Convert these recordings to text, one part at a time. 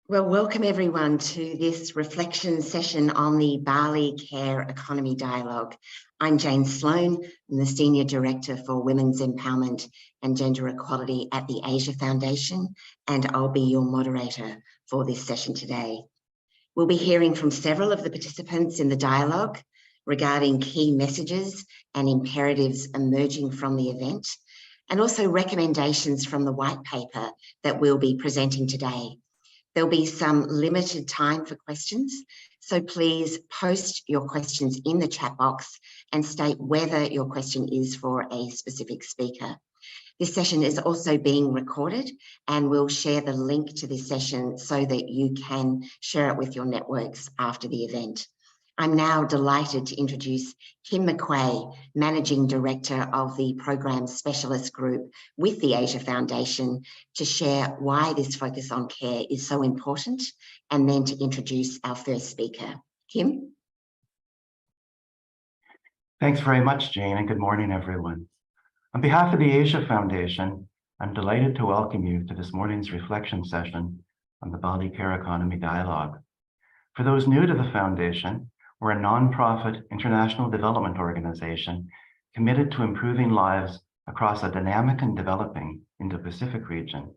Well, welcome everyone to this reflection session on the Bali Care Economy Dialogue. I'm Jane Sloan, I'm the Senior Director for Women's Empowerment and Gender Equality at the Asia Foundation, and I'll be your moderator for this session today. We'll be hearing from several of the participants in the dialogue regarding key messages and imperatives emerging from the event, and also recommendations from the white paper that we'll be presenting today. There'll be some limited time for questions, so please post your questions in the chat box and state whether your question is for a specific speaker. This session is also being recorded, and we'll share the link to this session so that you can share it with your networks after the event. I'm now delighted to introduce Kim McQuay, Managing Director of the Program Specialist Group with the Asia Foundation, to share why this focus on care is so important, and then to introduce our first speaker. Kim? Thanks very much, Jane, and good morning, everyone. On behalf of the Asia Foundation, I'm delighted to welcome you to this morning's reflection session on the Bali Care Economy Dialogue. For those new to the Foundation, we're a non-profit international development organization committed to improving lives across a dynamic and developing Indo-Pacific region.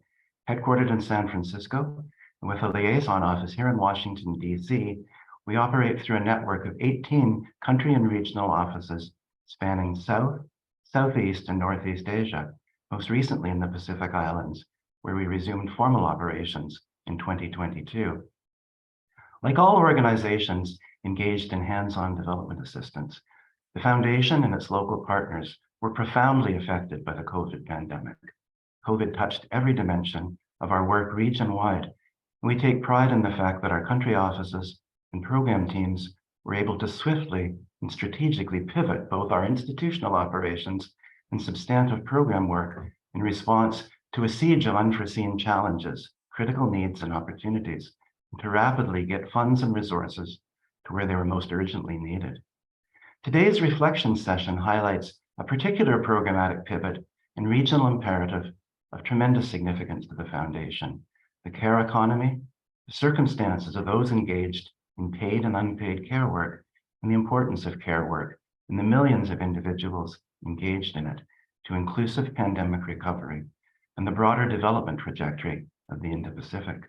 Headquartered in San Francisco, and with a liaison office here in Washington, D.C., we operate through a network of 18 country and regional offices spanning South, Southeast, and Northeast Asia, most recently in the Pacific Islands, where we resumed formal operations in 2022. Like all organizations engaged in hands-on development assistance, the Foundation and its local partners were profoundly affected by the COVID pandemic. COVID touched every dimension of our work region-wide, and we take pride in the fact that our country offices and program teams were able to swiftly and strategically pivot both our institutional operations and substantive program work in response to a siege of unforeseen challenges, critical needs, and opportunities, and to rapidly get funds and resources to where they were most urgently needed. Today's reflection session highlights a particular programmatic pivot and regional imperative of tremendous significance to the Foundation: the care economy, the circumstances of those engaged in paid and unpaid care work, and the importance of care work and the millions of individuals engaged in it to inclusive pandemic recovery and the broader development trajectory of the Indo-Pacific.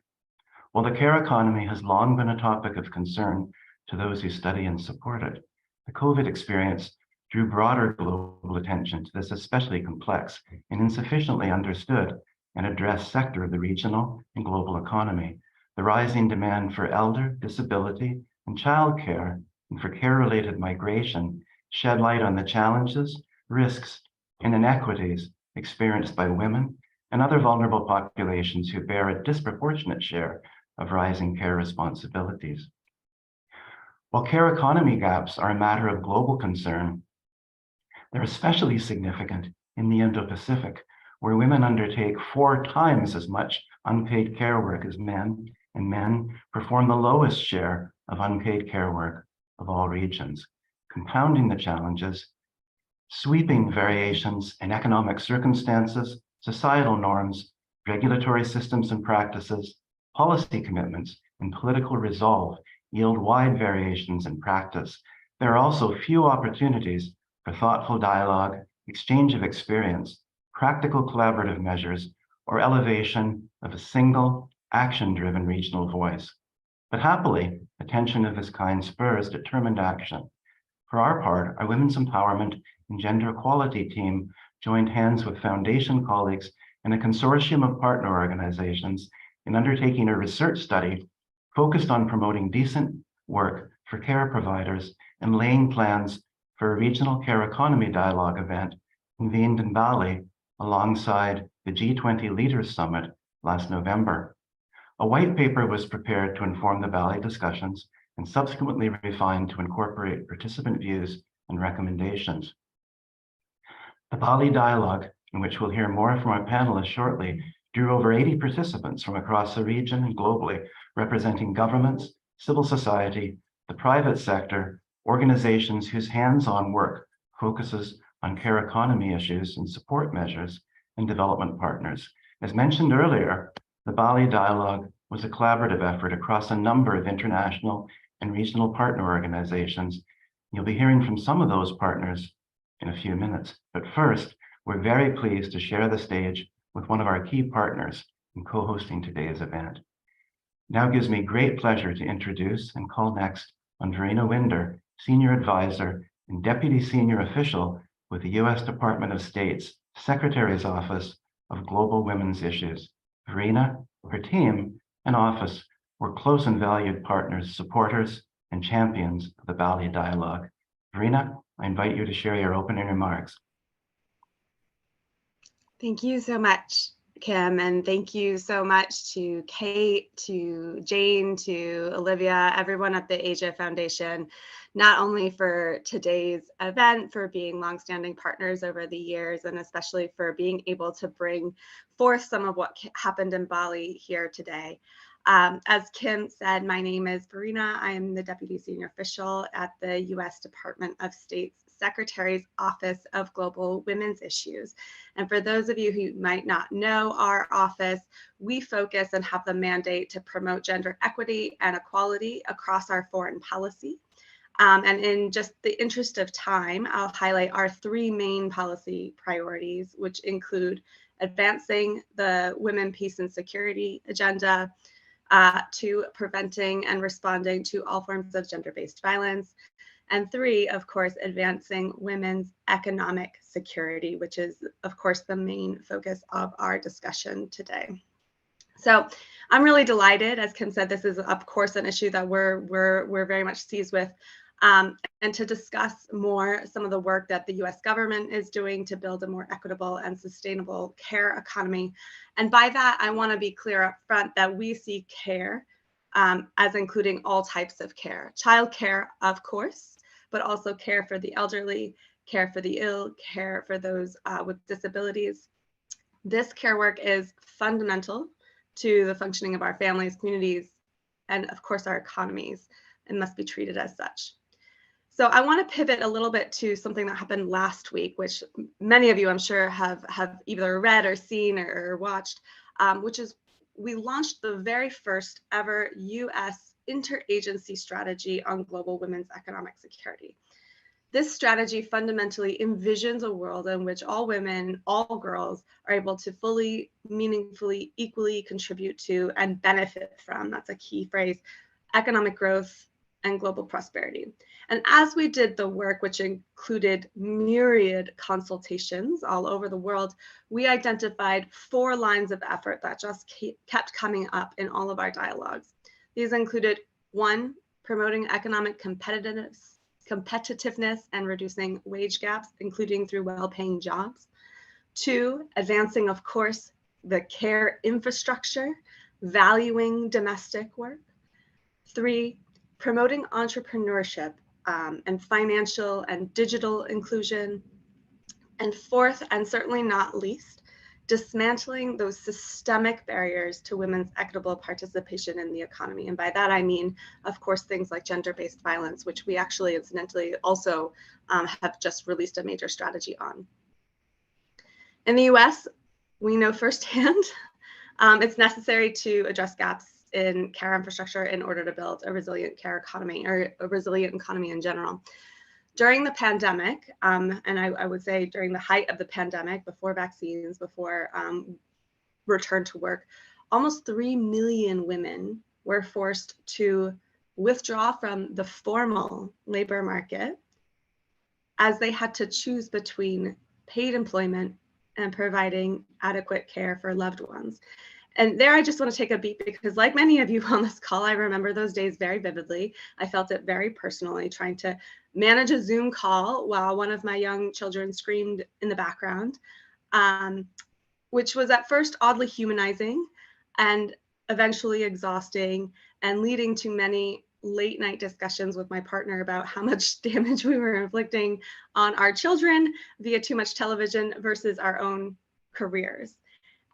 While the care economy has long been a topic of concern to those who study and support it, the COVID experience drew broader global attention to this especially complex and insufficiently understood and addressed sector of the regional and global economy. The rising demand for elder, disability, and child care, and for care-related migration, shed light on the challenges, risks, and inequities experienced by women and other vulnerable populations who bear a disproportionate share of rising care responsibilities. While care economy gaps are a matter of global concern, they're especially significant in the Indo-Pacific, where women undertake 4 times as much unpaid care work as men, and men perform the lowest share of unpaid care work of all regions. Compounding the challenges, sweeping variations in economic circumstances, societal norms, regulatory systems and practices, policy commitments, and political resolve yield wide variations in practice. There are also few opportunities for thoughtful dialogue, exchange of experience, practical collaborative measures, or elevation of a single, action-driven regional voice. But happily, attention of this kind spurs determined action. For our part, our Women's Empowerment and Gender Equality team joined hands with Foundation colleagues and a consortium of partner organizations in undertaking a research study focused on promoting decent work for care providers and laying plans for a regional care economy dialogue event convened in Bali alongside the G20 Leaders Summit last November. A white paper was prepared to inform the Bali discussions and subsequently refined to incorporate participant views and recommendations. The Bali Dialogue, in which we'll hear more from our panelists shortly, drew over 80 participants from across the region and globally, representing governments, civil society, the private sector, organizations whose hands-on work focuses on care economy issues and support measures, and development partners. As mentioned earlier, the Bali Dialogue was a collaborative effort across a number of international and regional partner organizations. You'll be hearing from some of those partners in a few minutes. But first, we're very pleased to share the stage with one of our key partners in co-hosting today's event. Now gives me great pleasure to introduce and call next on Verena Winder, Senior Advisor and Deputy Senior Official with the U.S. Department of State's Secretary's Office of Global Women's Issues. Verena, her team, and office were close and valued partners, supporters, and champions of the Bali Dialogue. Verena, I invite you to share your opening remarks. Thank you so much, Kim, and thank you so much to Kate, to Jane, to Olivia, everyone at the Asia Foundation, not only for today's event, for being longstanding partners over the years, and especially for being able to bring forth some of what happened in Bali here today. As Kim said, my name is Verena. I am the Deputy Senior Official at the U.S. Department of State's Secretary's Office of Global Women's Issues. And for those of you who might not know our office, we focus and have the mandate to promote gender equity and equality across our foreign policy. And in just the interest of time, I'll highlight our three main policy priorities, which include advancing the women, peace, and security agenda, to preventing and responding to all forms of gender-based violence, and three, of course, advancing women's economic security, which is, of course, the main focus of our discussion today. So I'm really delighted, as Kim said, this is, of course, an issue that we're very much seized with, and to discuss more some of the work that the U.S. government is doing to build a more equitable and sustainable care economy. And by that, I want to be clear up front that we see care as including all types of care. Child care, of course, but also care for the elderly, care for the ill, care for those with disabilities. This care work is fundamental to the functioning of our families, communities, and of course our economies, and must be treated as such. So I want to pivot a little bit to something that happened last week, which many of you, I'm sure, have either read or seen or watched, which is we launched the very first ever U.S. interagency strategy on global women's economic security. This strategy fundamentally envisions a world in which all women, all girls are able to fully, meaningfully, equally contribute to and benefit from, that's a key phrase, economic growth and global prosperity. And as we did the work, which included myriad consultations all over the world, we identified 4 lines of effort that just kept coming up in all of our dialogues. These included 1, promoting economic competitiveness and reducing wage gaps, including through well-paying jobs. 2, advancing, of course, the care infrastructure, valuing domestic work. 3, promoting entrepreneurship and financial and digital inclusion. And 4th, and certainly not least, dismantling those systemic barriers to women's equitable participation in the economy. And by that, I mean, of course, things like gender-based violence, which we actually incidentally also have just released a major strategy on. In the US, we know firsthand it's necessary to address gaps in care infrastructure in order to build a resilient care economy, or a resilient economy in general. During the pandemic, and I would say during the height of the pandemic, before vaccines, before return to work, almost 3 million women were forced to withdraw from the formal labor market as they had to choose between paid employment and providing adequate care for loved ones. And there I just want to take a beat because, like many of you on this call, I remember those days very vividly. I felt it very personally, trying to manage a Zoom call while one of my young children screamed in the background, which was at first oddly humanizing and eventually exhausting, and leading to many late night discussions with my partner about how much damage we were inflicting on our children via too much television versus our own careers.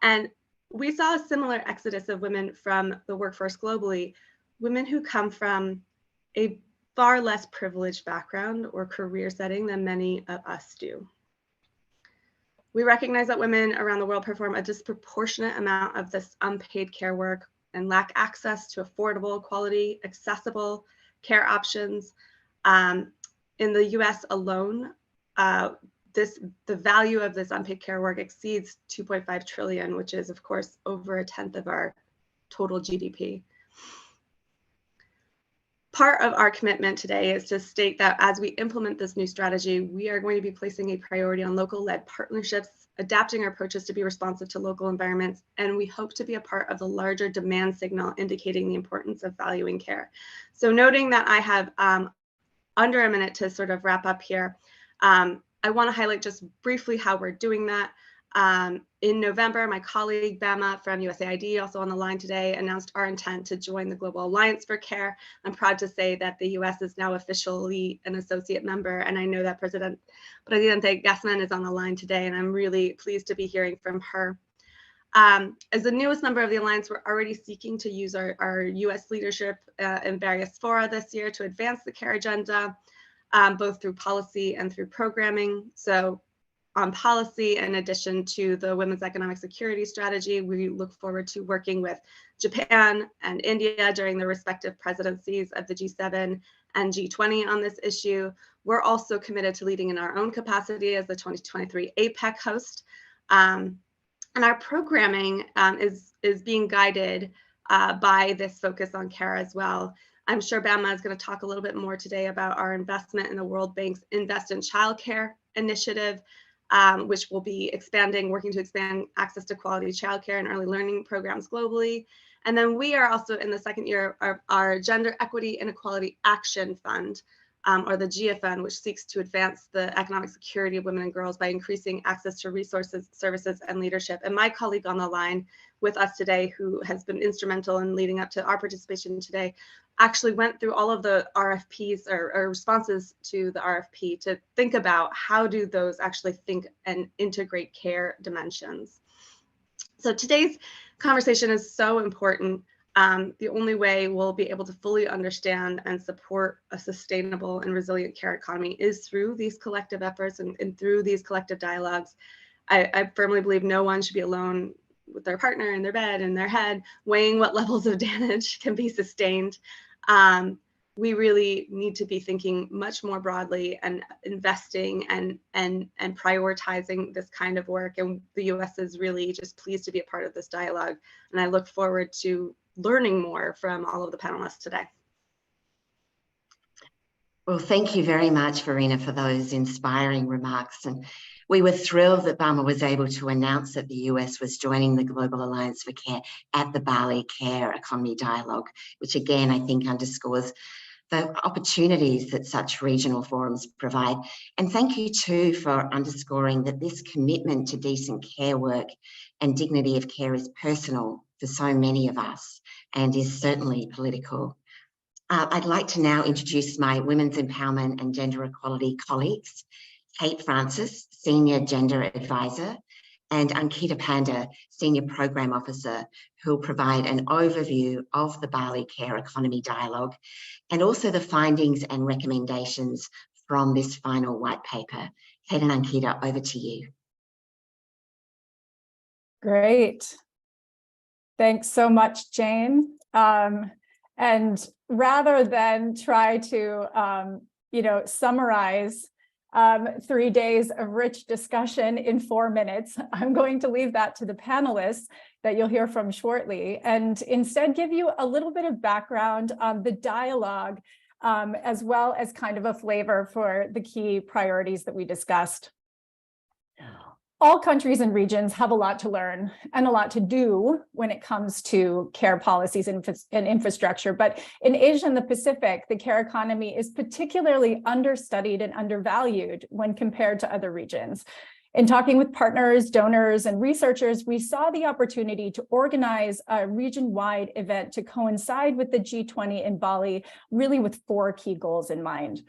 And we saw a similar exodus of women from the workforce globally, women who come from a far less privileged background or career setting than many of us do. We recognize that women around the world perform a disproportionate amount of this unpaid care work and lack access to affordable, quality, accessible care options. In the US alone, the value of this unpaid care work exceeds 2.5 trillion, which is of course over a tenth of our total GDP. Part of our commitment today is to state that as we implement this new strategy, we are going to be placing a priority on local-led partnerships, adapting our approaches to be responsive to local environments, and we hope to be a part of the larger demand signal indicating the importance of valuing care. So noting that I have under a minute to sort of wrap up here, I want to highlight just briefly how we're doing that. In November, my colleague Bama from USAID, also on the line today, announced our intent to join the Global Alliance for Care. I'm proud to say that the US is now officially an associate member, and I know that Presidente Gassman is on the line today, and I'm really pleased to be hearing from her. As the newest member of the Alliance, we're already seeking to use our US leadership in various fora this year to advance the care agenda, both through policy and through programming. So on policy, in addition to the Women's Economic Security Strategy, we look forward to working with Japan and India during the respective presidencies of the G7 and G20 on this issue. We're also committed to leading in our own capacity as the 2023 APEC host. And our programming is being guided by this focus on care as well. I'm sure Bama is going to talk a little bit more today about our investment in the World Bank's Invest in Childcare initiative, which will be working to expand access to quality childcare and early learning programs globally. And then we are also in the second year of our Gender Equity and Equality Action Fund, or the GIA Fund, which seeks to advance the economic security of women and girls by increasing access to resources, services, and leadership. And my colleague on the line with us today, who has been instrumental in leading up to our participation today, actually went through all of the RFPs or responses to the RFP to think about how do those actually think and integrate care dimensions. So today's conversation is so important. The only way we'll be able to fully understand and support a sustainable and resilient care economy is through these collective efforts and through these collective dialogues. I firmly believe no one should be alone with their partner in their bed, in their head, weighing what levels of damage can be sustained. We really need to be thinking much more broadly and investing and prioritizing this kind of work. And the US is really just pleased to be a part of this dialogue. And I look forward to learning more from all of the panelists today. Well, thank you very much, Verena, for those inspiring remarks. And we were thrilled that Bama was able to announce that the US was joining the Global Alliance for Care at the Bali Care Economy Dialogue, which again, I think underscores the opportunities that such regional forums provide. And thank you too for underscoring that this commitment to decent care work and dignity of care is personal for so many of us and is certainly political. I'd like to now introduce my Women's Empowerment and Gender Equality colleagues, Kate Francis, Senior Gender Advisor, and Ankita Panda, Senior Program Officer, who will provide an overview of the Bali Care Economy Dialogue and also the findings and recommendations from this final white paper. Kate and Ankita, over to you. Great. Thanks so much, Jane. And rather than try to, summarize 3 days of rich discussion in 4 minutes, I'm going to leave that to the panelists that you'll hear from shortly, and instead give you a little bit of background on the dialogue, as well as kind of a flavor for the key priorities that we discussed. All countries and regions have a lot to learn and a lot to do when it comes to care policies and infrastructure. But in Asia and the Pacific, the care economy is particularly understudied and undervalued when compared to other regions. In talking with partners, donors, and researchers, we saw the opportunity to organize a region-wide event to coincide with the G20 in Bali, really with 4 key goals in mind.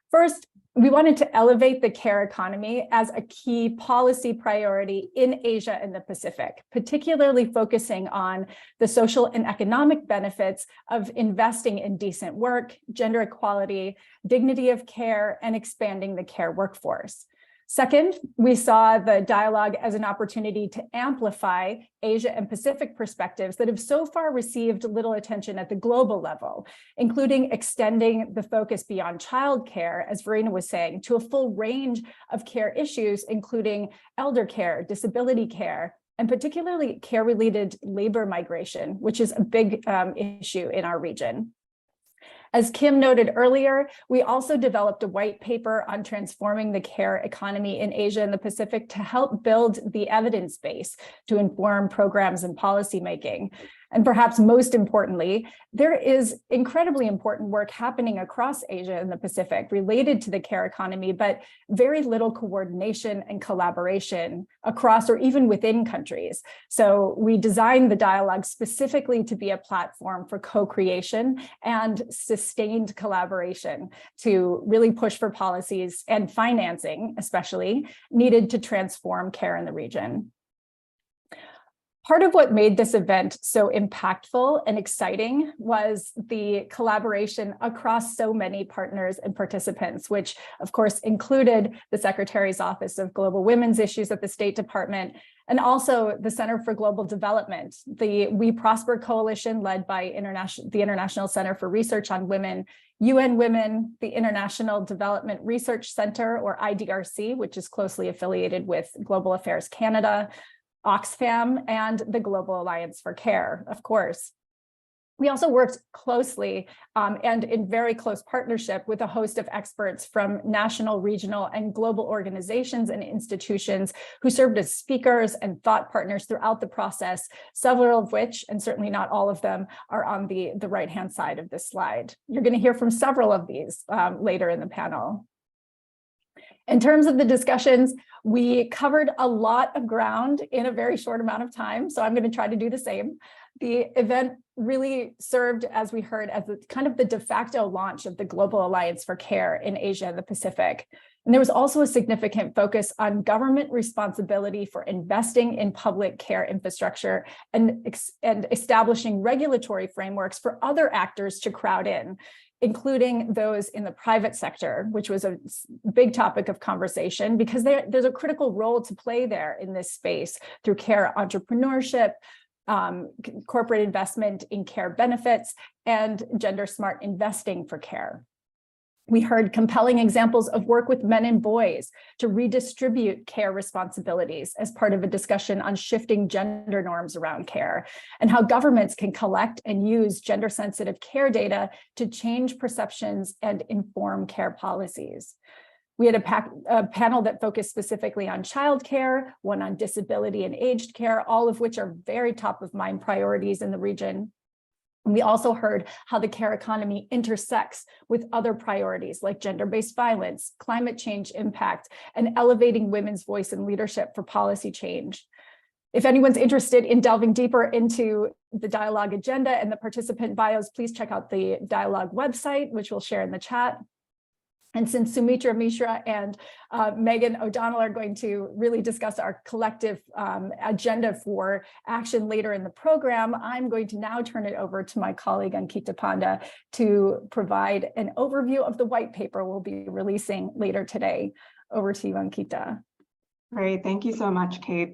First, we wanted to elevate the care economy as a key policy priority in Asia and the Pacific, particularly focusing on the social and economic benefits of investing in decent work, gender equality, dignity of care, and expanding the care workforce. Second, we saw the dialogue as an opportunity to amplify Asia and Pacific perspectives that have so far received little attention at the global level, including extending the focus beyond childcare, as Verena was saying, to a full range of care issues, including elder care, disability care, and particularly care-related labor migration, which is a big issue in our region. As Kim noted earlier, we also developed a white paper on transforming the care economy in Asia and the Pacific to help build the evidence base to inform programs and policymaking. And perhaps most importantly, there is incredibly important work happening across Asia and the Pacific related to the care economy, but very little coordination and collaboration across or even within countries. So we designed the dialogue specifically to be a platform for co-creation and sustained collaboration to really push for policies and financing, especially, needed to transform care in the region. Part of what made this event so impactful and exciting was the collaboration across so many partners and participants, which of course included the Secretary's Office of Global Women's Issues at the State Department, and also the Center for Global Development, the WeProsper Coalition led by the International Center for Research on Women, UN Women, the International Development Research Center, or IDRC, which is closely affiliated with Global Affairs Canada, Oxfam, and the Global Alliance for Care, of course. We also worked closely and in very close partnership with a host of experts from national, regional, and global organizations and institutions who served as speakers and thought partners throughout the process, several of which, and certainly not all of them, are on the right-hand side of this slide. You're going to hear from several of these later in the panel. In terms of the discussions, we covered a lot of ground in a very short amount of time, so I'm going to try to do the same. The event really served, as we heard, as kind of the de facto launch of the Global Alliance for Care in Asia and the Pacific. And there was also a significant focus on government responsibility for investing in public care infrastructure and establishing regulatory frameworks for other actors to crowd in, including those in the private sector, which was a big topic of conversation because there's a critical role to play there in this space through care entrepreneurship, corporate investment in care benefits, and gender smart investing for care. We heard compelling examples of work with men and boys to redistribute care responsibilities as part of a discussion on shifting gender norms around care, and how governments can collect and use gender-sensitive care data to change perceptions and inform care policies. We had a panel that focused specifically on childcare, one on disability and aged care, all of which are very top of mind priorities in the region. And we also heard how the care economy intersects with other priorities like gender-based violence, climate change impact, and elevating women's voice and leadership for policy change. If anyone's interested in delving deeper into the dialogue agenda and the participant bios, please check out the dialogue website, which we'll share in the chat. And since Sumitra Mishra and Megan O'Donnell are going to really discuss our collective agenda for action later in the program, I'm going to now turn it over to my colleague Ankita Panda to provide an overview of the white paper we'll be releasing later today. Over to you, Ankita. Great, thank you so much, Kate.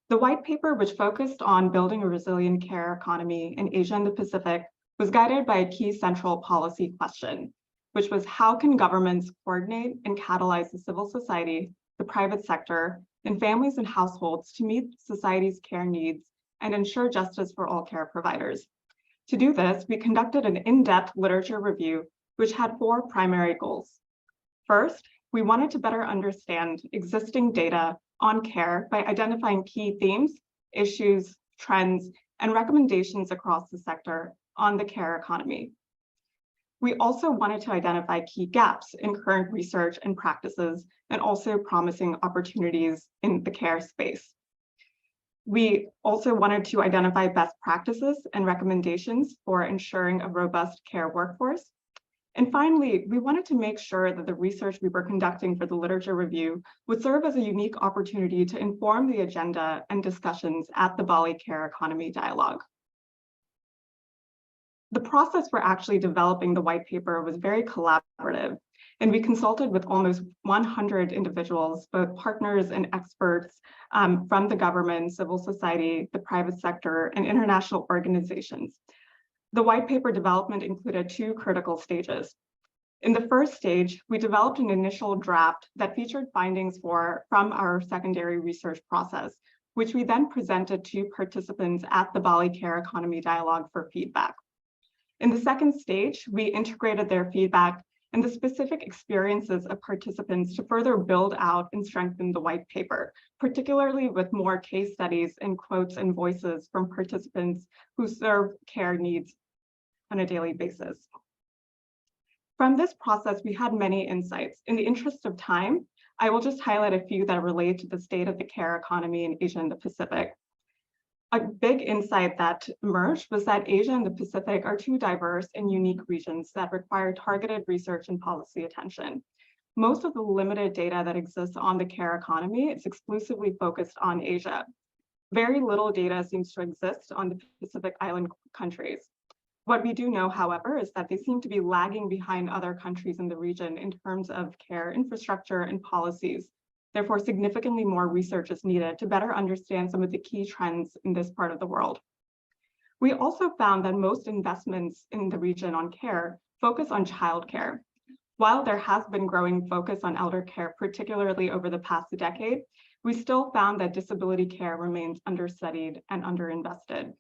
The white paper, which focused on building a resilient care economy in Asia and the Pacific, was guided by a key central policy question, which was how can governments coordinate and catalyze the civil society, the private sector, and families and households to meet society's care needs and ensure justice for all care providers. To do this, we conducted an in-depth literature review, which had 4 primary goals. First, we wanted to better understand existing data on care by identifying key themes, issues, trends, and recommendations across the sector on the care economy. We also wanted to identify key gaps in current research and practices, and also promising opportunities in the care space. We also wanted to identify best practices and recommendations for ensuring a robust care workforce. And finally, we wanted to make sure that the research we were conducting for the literature review would serve as a unique opportunity to inform the agenda and discussions at the Bali Care Economy Dialogue. The process for actually developing the white paper was very collaborative, And we consulted with almost 100 individuals, both partners and experts from the government, civil society, the private sector, and international organizations. The white paper development included 2 critical stages. In the first stage, we developed an initial draft that featured findings from our secondary research process, which we then presented to participants at the Bali Care Economy Dialogue for feedback. In the second stage, we integrated their feedback and the specific experiences of participants to further build out and strengthen the white paper, particularly with more case studies and quotes and voices from participants who serve care needs on a daily basis. From this process, we had many insights. In the interest of time, I will just highlight a few that relate to the state of the care economy in Asia and the Pacific. A big insight that emerged was that Asia and the Pacific are 2 diverse and unique regions that require targeted research and policy attention. Most of the limited data that exists on the care economy is exclusively focused on Asia. Very little data seems to exist on the Pacific Island countries. What we do know, however, is that they seem to be lagging behind other countries in the region in terms of care infrastructure and policies. Therefore, significantly more research is needed to better understand some of the key trends in this part of the world. We also found that most investments in the region on care focus on childcare. While there has been growing focus on elder care, particularly over the past decade, we still found that disability care remains understudied and underinvested.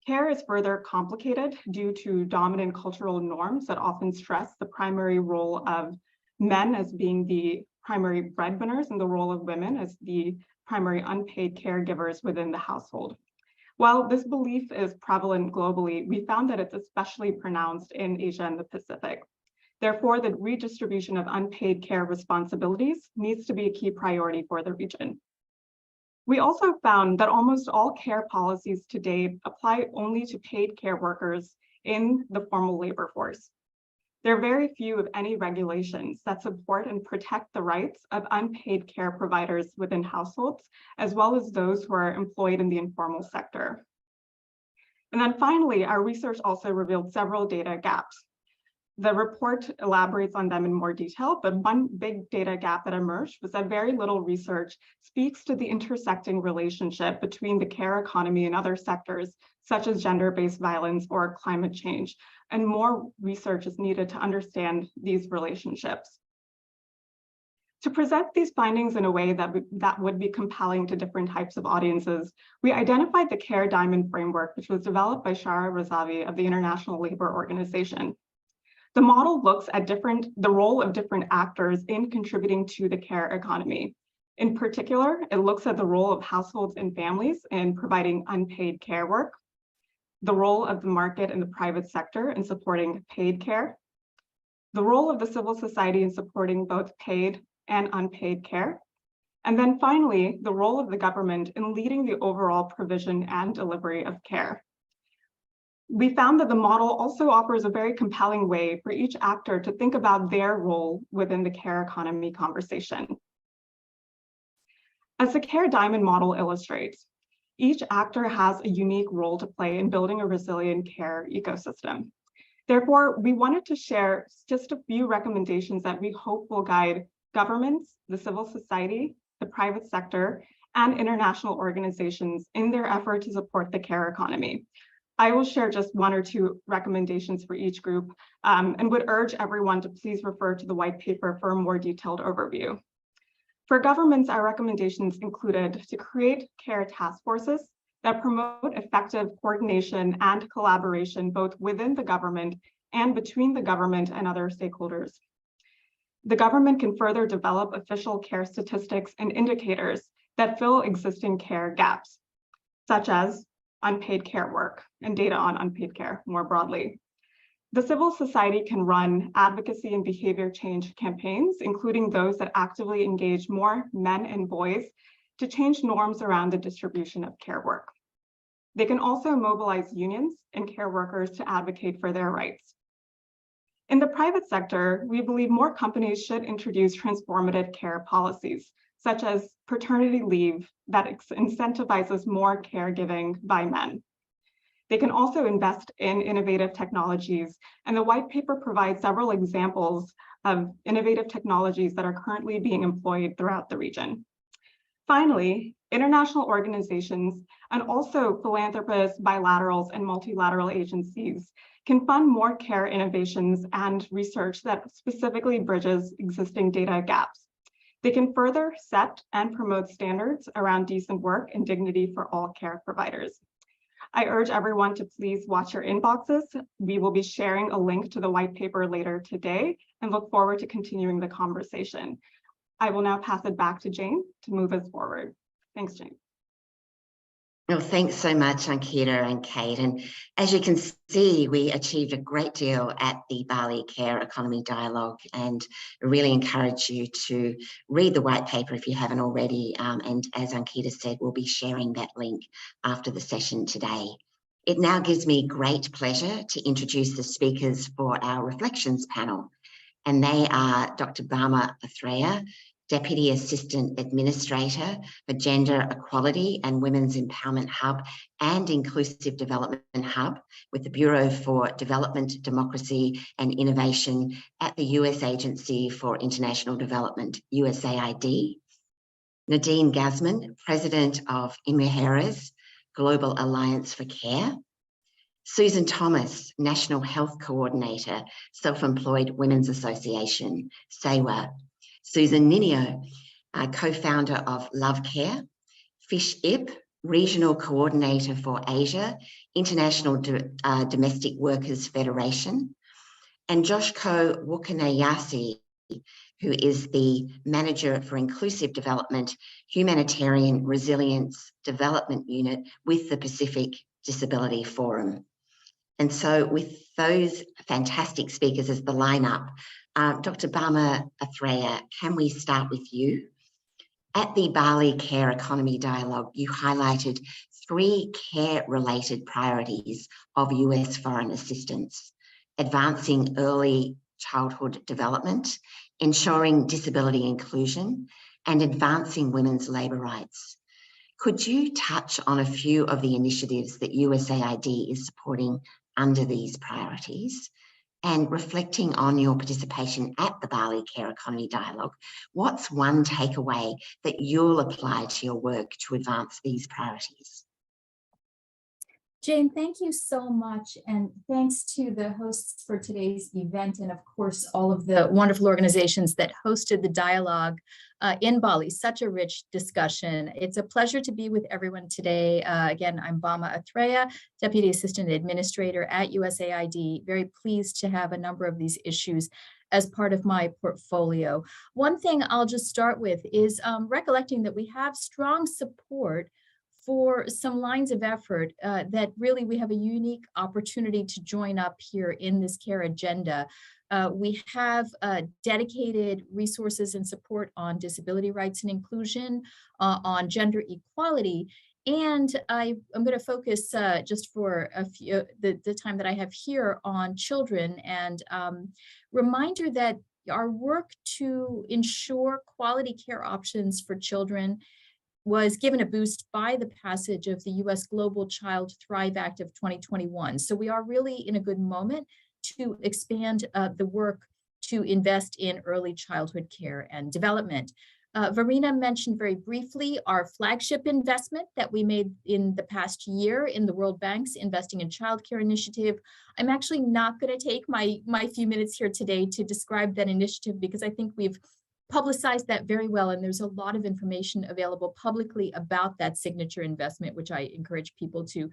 Care is further complicated due to dominant cultural norms that often stress the primary role of men as being the primary breadwinners and the role of women as the primary unpaid caregivers within the household. While this belief is prevalent globally, we found that it's especially pronounced in Asia and the Pacific. Therefore, the redistribution of unpaid care responsibilities needs to be a key priority for the region. We also found that almost all care policies today apply only to paid care workers in the formal labor force. There are very few, if any, regulations that support and protect the rights of unpaid care providers within households, as well as those who are employed in the informal sector. And then finally, our research also revealed several data gaps. The report elaborates on them in more detail, but one big data gap that emerged was that very little research speaks to the intersecting relationship between the care economy and other sectors, such as gender-based violence or climate change, and more research is needed to understand these relationships. To present these findings in a way that would be compelling to different types of audiences, we identified the Care Diamond framework, which was developed by Shara Razavi of the International Labor Organization. The model looks at the role of different actors in contributing to the care economy. In particular, it looks at the role of households and families in providing unpaid care work, the role of the market and the private sector in supporting paid care, the role of the civil society in supporting both paid and unpaid care, and then finally, the role of the government in leading the overall provision and delivery of care. We found that the model also offers a very compelling way for each actor to think about their role within the care economy conversation. As the Care Diamond model illustrates, each actor has a unique role to play in building a resilient care ecosystem. Therefore, we wanted to share just a few recommendations that we hope will guide governments, the civil society, the private sector, and international organizations in their effort to support the care economy. I will share just 1 or 2 recommendations for each group and would urge everyone to please refer to the white paper for a more detailed overview. For governments, our recommendations included to create care task forces that promote effective coordination and collaboration both within the government and between the government and other stakeholders. The government can further develop official care statistics and indicators that fill existing care gaps, such as unpaid care work and data on unpaid care more broadly. The civil society can run advocacy and behavior change campaigns, including those that actively engage more men and boys to change norms around the distribution of care work. They can also mobilize unions and care workers to advocate for their rights. In the private sector, we believe more companies should introduce transformative care policies, such as paternity leave that incentivizes more caregiving by men. They can also invest in innovative technologies, and the white paper provides several examples of innovative technologies that are currently being employed throughout the region. Finally, international organizations and also philanthropists, bilaterals, and multilateral agencies can fund more care innovations and research that specifically bridges existing data gaps. They can further set and promote standards around decent work and dignity for all care providers. I urge everyone to please watch your inboxes. We will be sharing a link to the white paper later today and look forward to continuing the conversation. I will now pass it back to Jane to move us forward. Thanks, Jane. Well, thanks so much, Ankita and Kate. And as you can see, we achieved a great deal at the Bali Care Economy Dialogue, and I really encourage you to read the white paper if you haven't already. And as Ankita said, we'll be sharing that link after the session today. It now gives me great pleasure to introduce the speakers for our reflections panel. And they are Dr. Bama Athreya, Deputy Assistant Administrator for Gender Equality and Women's Empowerment Hub and Inclusive Development Hub with the Bureau for Development, Democracy and Innovation at the US Agency for International Development, USAID. Nadine Guzman, President of Imujeres Global Alliance for Care. Susan Thomas, National Health Coordinator, Self-Employed Women's Association, SEWA. Susan Ninio, co-founder of Love Care. Fish Ip, Regional Coordinator for Asia, International Domestic Workers Federation. And Joshko Wukanayasi, who is the Manager for Inclusive Development, Humanitarian Resilience Development Unit with the Pacific Disability Forum. And so with those fantastic speakers as the lineup, Dr. Bama Athreya, can we start with you? At the Bali Care Economy Dialogue, you highlighted 3 care-related priorities of US foreign assistance: advancing early childhood development, ensuring disability inclusion, and advancing women's labour rights. Could you touch on a few of the initiatives that USAID is supporting under these priorities? And reflecting on your participation at the Bali Care Economy Dialogue, what's one takeaway that you'll apply to your work to advance these priorities? Jane, thank you so much. And thanks to the hosts for today's event. And of course, all of the wonderful organizations that hosted the dialogue in Bali. Such a rich discussion. It's a pleasure to be with everyone today. Again, I'm Bama Athreya, Deputy Assistant Administrator at USAID. Very pleased to have a number of these issues as part of my portfolio. One thing I'll just start with is recollecting that we have strong support for some lines of effort that really we have a unique opportunity to join up here in this care agenda. We have dedicated resources and support on disability rights and inclusion, on gender equality, and I'm going to focus just for a few, the time that I have here on children, and reminder that our work to ensure quality care options for children was given a boost by the passage of the U.S. Global Child Thrive Act of 2021. So we are really in a good moment to expand the work to invest in early childhood care and development. Verena mentioned very briefly our flagship investment that we made in the past year in the World Bank's Investing in Childcare initiative. I'm actually not going to take my few minutes here today to describe that initiative because I think we've publicized that very well, and there's a lot of information available publicly about that signature investment, which I encourage people to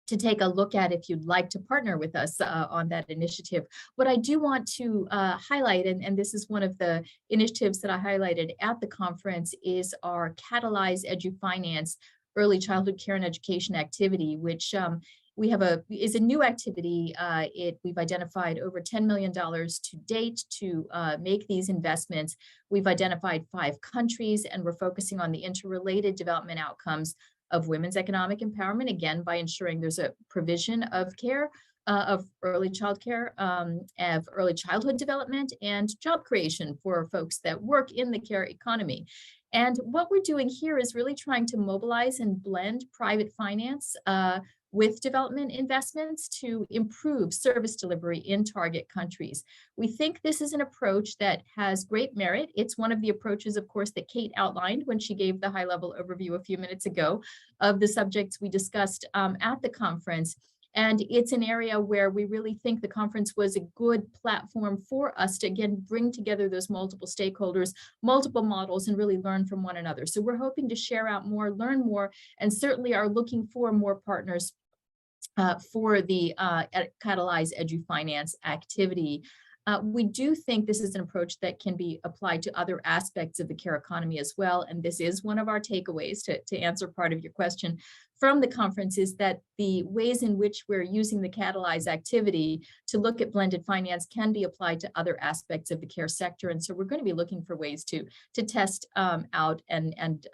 take a look at if you'd like to partner with us on that initiative. What I do want to highlight, and this is one of the initiatives that I highlighted at the conference, is our Catalyze EduFinance early childhood care and education activity, which is a new activity. We've identified over $10 million to date to make these investments. We've identified 5 countries, and we're focusing on the interrelated development outcomes of women's economic empowerment, again, by ensuring there's a provision of care, of early child care, of early childhood development, and job creation for folks that work in the care economy. And what we're doing here is really trying to mobilize and blend private finance with development investments to improve service delivery in target countries. We think this is an approach that has great merit. It's one of the approaches, of course, that Kate outlined when she gave the high-level overview a few minutes ago of the subjects we discussed at the conference. And it's an area where we really think the conference was a good platform for us to, again, bring together those multiple stakeholders, multiple models, and really learn from one another. So we're hoping to share out more, learn more, and certainly are looking for more partners for the Catalyze EduFinance activity. We do think this is an approach that can be applied to other aspects of the care economy as well. And this is one of our takeaways to answer part of your question from the conference, is that the ways in which we're using the Catalyze activity to look at blended finance can be applied to other aspects of the care sector. And so we're going to be looking for ways to test out and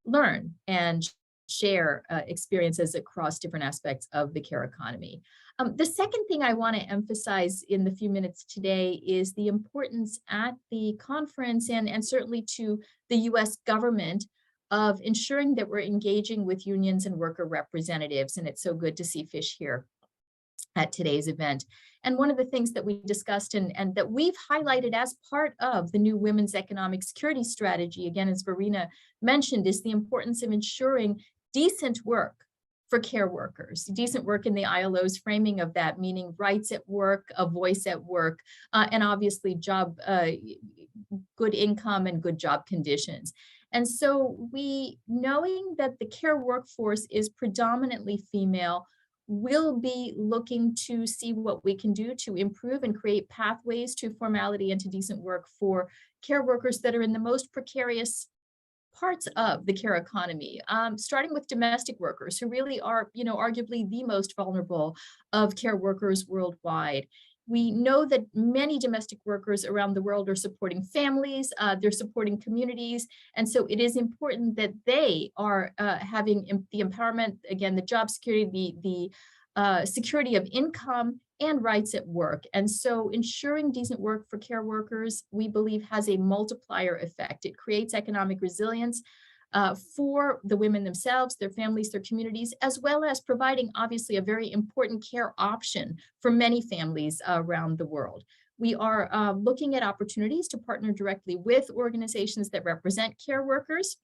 learn and share experiences across different aspects of the care economy. The second thing I want to emphasize in the few minutes today is the importance at the conference and certainly to the US government of ensuring that we're engaging with unions and worker representatives. And it's so good to see Fish here at today's event. And one of the things that we discussed and that we've highlighted as part of the new Women's Economic Security Strategy, again, as Verena mentioned, is the importance of ensuring decent work for care workers, decent work in the ILO's framing of that, meaning rights at work, a voice at work, and obviously good income and good job conditions. And so knowing that the care workforce is predominantly female, we'll be looking to see what we can do to improve and create pathways to formality and to decent work for care workers that are in the most precarious parts of the care economy, starting with domestic workers who really are, arguably the most vulnerable of care workers worldwide. We know that many domestic workers around the world are supporting families, they're supporting communities, and so it is important that they are having the empowerment, again, the job security, the security of income and rights at work. And so ensuring decent work for care workers, we believe, has a multiplier effect. It creates economic resilience for the women themselves, their families, their communities, as well as providing, obviously, a very important care option for many families around the world. We are looking at opportunities to partner directly with organizations that represent care workers,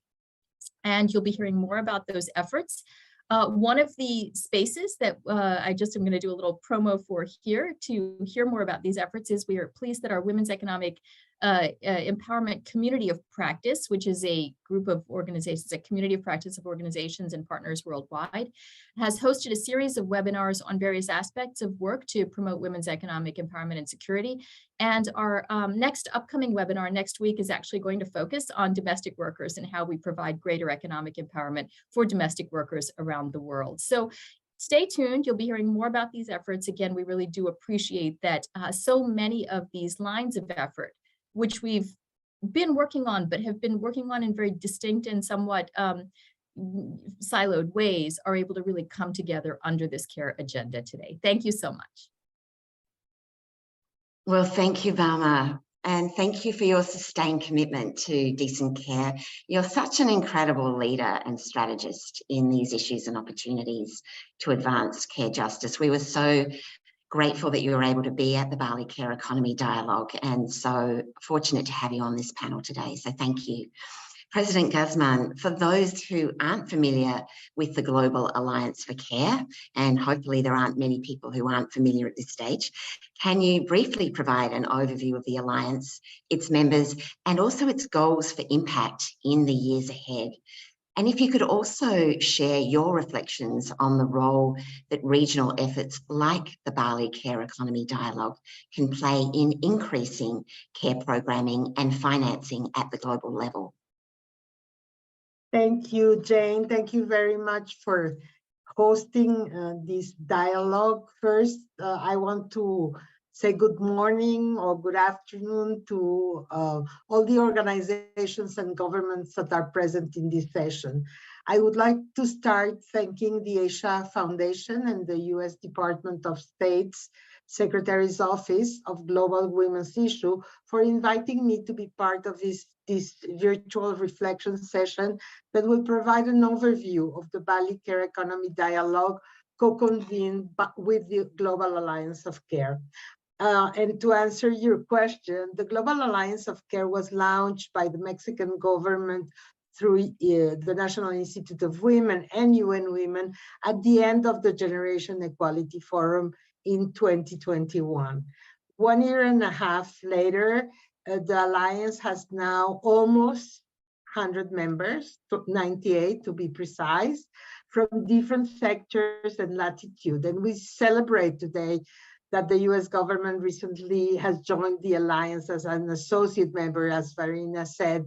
and you'll be hearing more about those efforts. One of the spaces that I just am going to do a little promo for here to hear more about these efforts is we are pleased that our Women's Economic Empowerment Community of Practice, which is a group of organizations, a community of practice of organizations and partners worldwide, has hosted a series of webinars on various aspects of work to promote women's economic empowerment and security. And our next upcoming webinar next week is actually going to focus on domestic workers and how we provide greater economic empowerment for domestic workers around the world. So stay tuned. You'll be hearing more about these efforts. Again, we really do appreciate that so many of these lines of effort, which we've been working on, but have been working on in very distinct and somewhat siloed ways, are able to really come together under this care agenda today. Thank you so much. Well, thank you, Valma, and thank you for your sustained commitment to decent care. You're such an incredible leader and strategist in these issues and opportunities to advance care justice. We were so grateful that you were able to be at the Bali Care Economy Dialogue, and so fortunate to have you on this panel today. So thank you. President Guzman, for those who aren't familiar with the Global Alliance for Care, and hopefully there aren't many people who aren't familiar at this stage, can you briefly provide an overview of the Alliance, its members, and also its goals for impact in the years ahead? And if you could also share your reflections on the role that regional efforts like the Bali Care Economy Dialogue can play in increasing care programming and financing at the global level. Thank you, Jane. Thank you very much for hosting this dialogue. First, I want to say good morning or good afternoon to all the organizations and governments that are present in this session. I would like to start thanking the Asia Foundation and the U.S. Department of State's Secretary's Office of Global Women's Issue for inviting me to be part of this virtual reflection session that will provide an overview of the Bali Care Economy Dialogue co-convened with the Global Alliance of Care. And to answer your question, the Global Alliance of Care was launched by the Mexican government through the National Institute of Women and UN Women at the end of the Generation Equality Forum in 2021. 1 year and a half later, the Alliance has now almost 100 members, 98 to be precise, from different sectors and latitude. And we celebrate today that the US government recently has joined the Alliance as an associate member, as Farina said,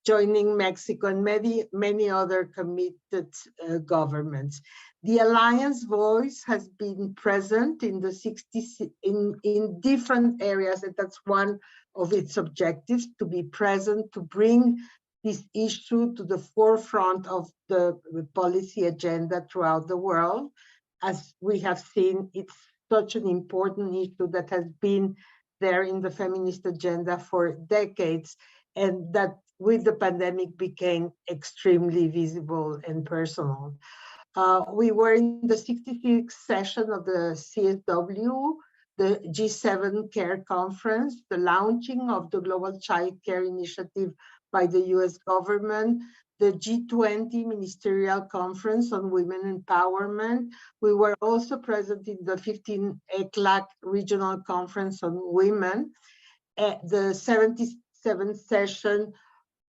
joining Mexico and many other committed governments. The Alliance voice has been present in the 60s in different areas, and that's one of its objectives, to be present, to bring this issue to the forefront of the policy agenda throughout the world. As we have seen, it's such an important issue that has been there in the feminist agenda for decades, and that with the pandemic became extremely visible and personal. We were in the 66th session of the CSW, the G7 Care Conference, the launching of the Global Child Care Initiative by the US government, the G20 Ministerial Conference on Women Empowerment. We were also present in the 15th ECLAC Regional Conference on Women, at the 77th session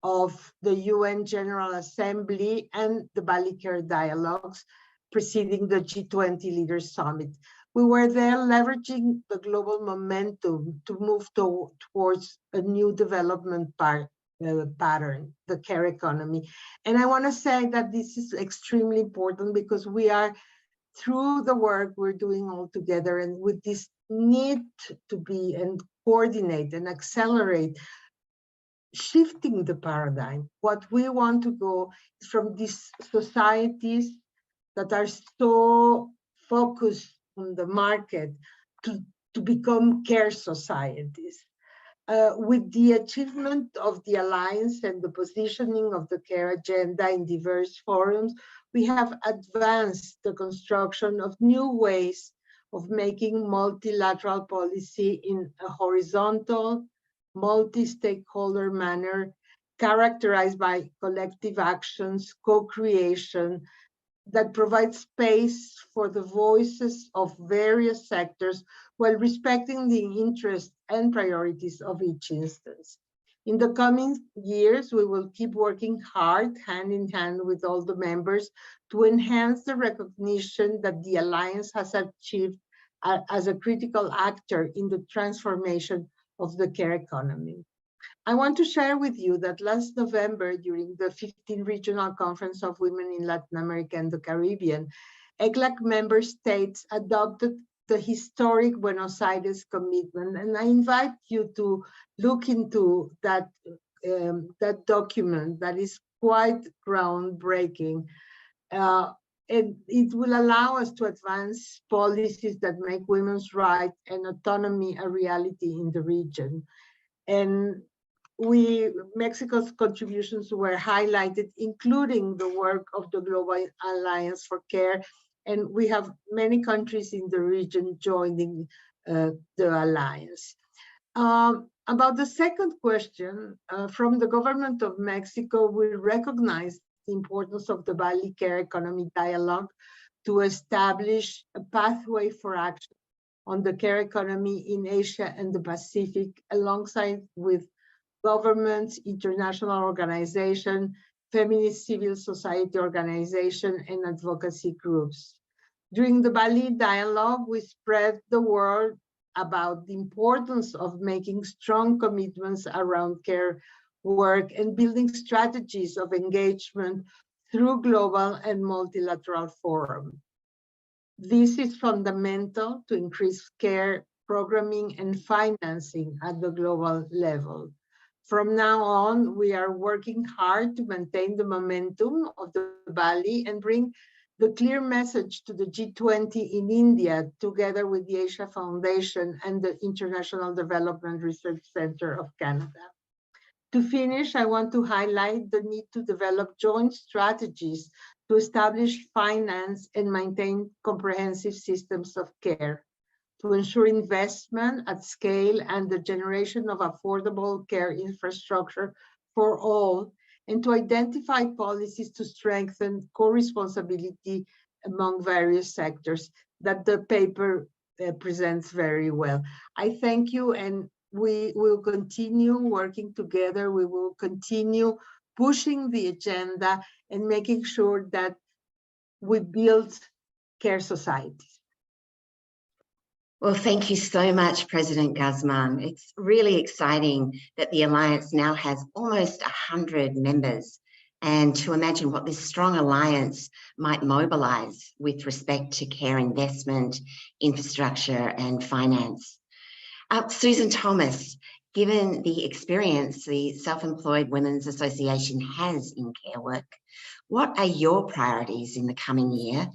of the UN General Assembly, and the Bali Care Dialogues preceding the G20 Leaders Summit. We were there leveraging the global momentum to move towards a new development pattern, the care economy. And I want to say that this is extremely important because we are, through the work we're doing all together, and with this need to be and coordinate and accelerate, shifting the paradigm. What we want to go is from these societies that are so focused on the market to become care societies. With the achievement of the Alliance and the positioning of the care agenda in diverse forums, we have advanced the construction of new ways of making multilateral policy in a horizontal, multi-stakeholder manner, characterized by collective actions, co-creation, that provides space for the voices of various sectors while respecting the interests and priorities of each instance. In the coming years, we will keep working hard, hand in hand with all the members, to enhance the recognition that the Alliance has achieved as a critical actor in the transformation of the care economy. I want to share with you that last November, during the 15th Regional Conference of Women in Latin America and the Caribbean, ECLAC member states adopted the historic Buenos Aires commitment, and I invite you to look into that, that document that is quite groundbreaking. And it will allow us to advance policies that make women's rights and autonomy a reality in the region. And Mexico's contributions were highlighted, including the work of the Global Alliance for Care, and we have many countries in the region joining the Alliance. About the second question, from the government of Mexico, we recognize the importance of the Bali Care Economy Dialogue to establish a pathway for action on the care economy in Asia and the Pacific, alongside with governments, international organizations, feminist civil society organizations, and advocacy groups. During the Bali Dialogue, we spread the word about the importance of making strong commitments around care work and building strategies of engagement through global and multilateral forums. This is fundamental to increase care programming and financing at the global level. From now on, we are working hard to maintain the momentum of the Bali and bring the clear message to the G20 in India, together with the Asia Foundation and the International Development Research Center of Canada. To finish, I want to highlight the need to develop joint strategies to establish, finance, and maintain comprehensive systems of care, to ensure investment at scale and the generation of affordable care infrastructure for all, and to identify policies to strengthen co-responsibility among various sectors that the paper presents very well. I thank you, and we will continue working together. We will continue pushing the agenda and making sure that we build care societies. Well, thank you so much, President Guzman. It's really exciting that the Alliance now has almost 100 members, and to imagine what this strong alliance might mobilise with respect to care investment, infrastructure and finance. Susan Thomas, given the experience the Self-Employed Women's Association has in care work, what are your priorities in the coming year,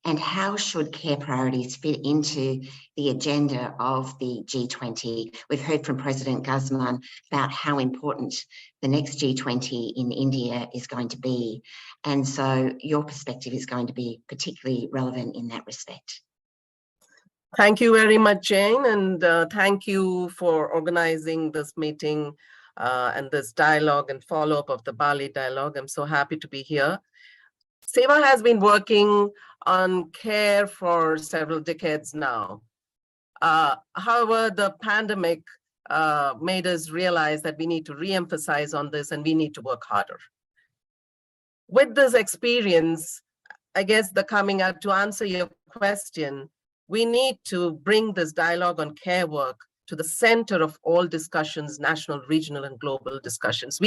and how should care priorities fit into the agenda of the G20? We've heard from President Guzman about how important the next G20 in India is going to be, and so your perspective is going to be particularly relevant in that respect. Thank you very much, Jane, and thank you for organizing this meeting and this dialogue and follow-up of the Bali Dialogue. I'm so happy to be here. SEWA has been working on care for several decades now. However, the pandemic made us realize that we need to re-emphasize on this and we need to work harder. With this experience, I guess to answer your question, we need to bring this dialogue on care work to the center of all discussions, national, regional, and global discussions.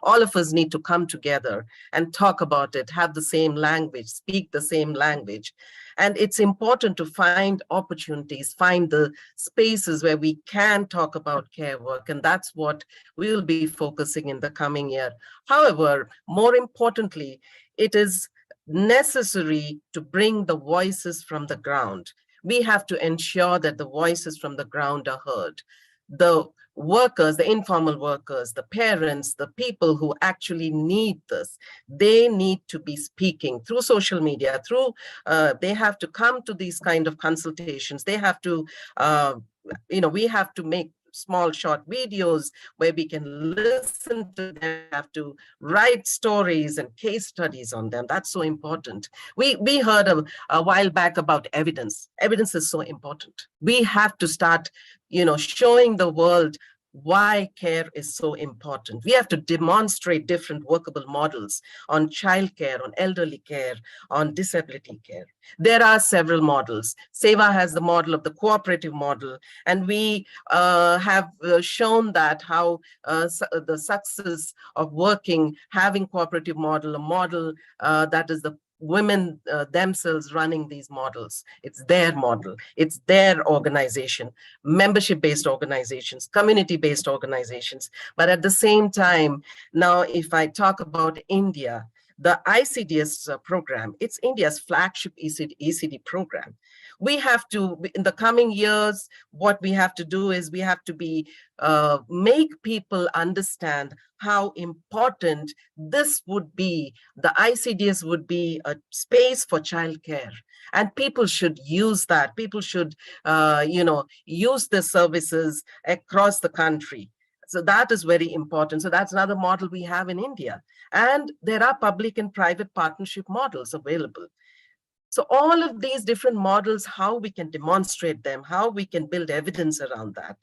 All of us need to come together and talk about it, have the same language, speak the same language. And it's important to find opportunities, find the spaces where we can talk about care work, and that's what we'll be focusing in the coming year. However, more importantly, it is necessary to bring the voices from the ground. We have to ensure that the voices from the ground are heard. The workers, the informal workers, the parents, the people who actually need this, they need to be speaking through social media, they have to come to these kind of consultations. They have to, we have to make small short videos where we can listen to them, have to write stories and case studies on them. That's so important. We heard a while back about evidence. Evidence is so important. We have to start, showing the world why care is so important. We have to demonstrate different workable models on childcare, on elderly care, on disability care. There are several models. SEWA has the model of the cooperative model, and we have shown that how the success of having cooperative model, a model that is the women themselves running these models. It's their model, it's their organization, membership-based organizations, community-based organizations. But at the same time, now if I talk about India, the ICDS program, it's India's flagship ECD program. We have to, in the coming years, what we have to do is we have to make people understand how important this would be. The ICDS would be a space for childcare, and people should use that. People should, use the services across the country. So that is very important. So that's another model we have in India. And there are public and private partnership models available. So all of these different models, how we can demonstrate them, how we can build evidence around that.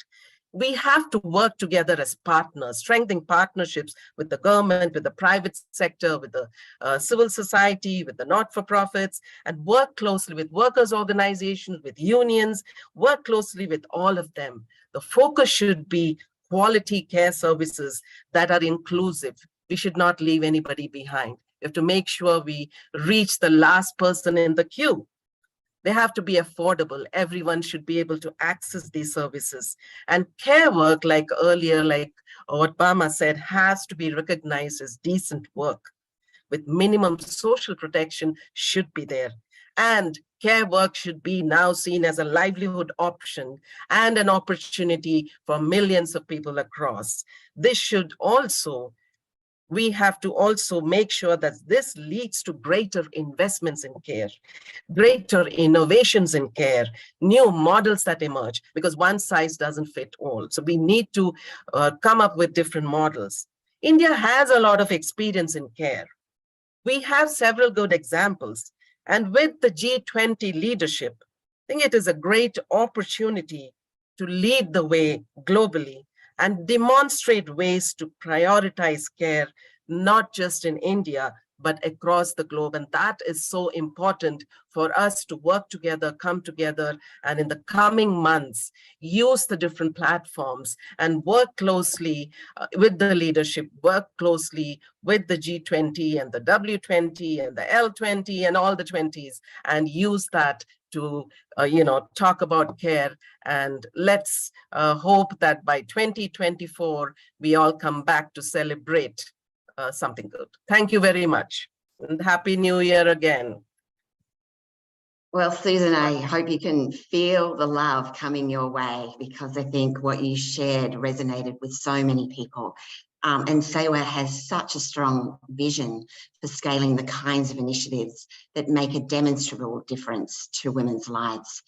We have to work together as partners, strengthening partnerships with the government, with the private sector, with the civil society, with the not-for-profits, and work closely with workers' organizations, with unions, work closely with all of them. The focus should be quality care services that are inclusive. We should not leave anybody behind. We have to make sure we reach the last person in the queue. They have to be affordable. Everyone should be able to access these services. And care work, like earlier, like what Bama said, has to be recognized as decent work with minimum social protection should be there. And care work should be now seen as a livelihood option and an opportunity for millions of people across. This should also we have to also make sure that this leads to greater investments in care, greater innovations in care, new models that emerge, because one size doesn't fit all. So we need to come up with different models. India has a lot of experience in care. We have several good examples. And with the G20 leadership, I think it is a great opportunity to lead the way globally and demonstrate ways to prioritize care, not just in India, but across the globe. And that is so important for us to work together, come together, and in the coming months, use the different platforms and work closely with the leadership, work closely with the G20 and the W20 and the L20 and all the 20s, and use that to talk about care. And let's hope that by 2024, we all come back to celebrate something good. Thank you very much. And Happy New Year again. Well, Susan, I hope you can feel the love coming your way, because I think what you shared resonated with so many people. And SEWA has such a strong vision for scaling the kinds of initiatives that make a demonstrable difference to women's lives.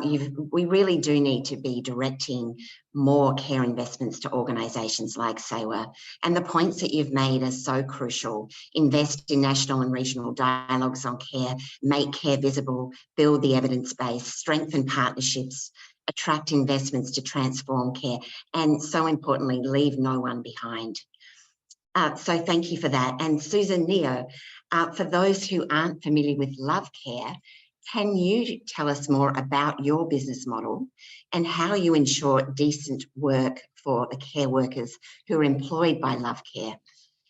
We really do need to be directing more care investments to organisations like SEWA. And the points that you've made are so crucial. Invest in national and regional dialogues on care, make care visible, build the evidence base, strengthen partnerships, attract investments to transform care, and so importantly, leave no one behind. So thank you for that. And Susan, Neo, for those who aren't familiar with Love Care, can you tell us more about your business model and how you ensure decent work for the care workers who are employed by Love Care?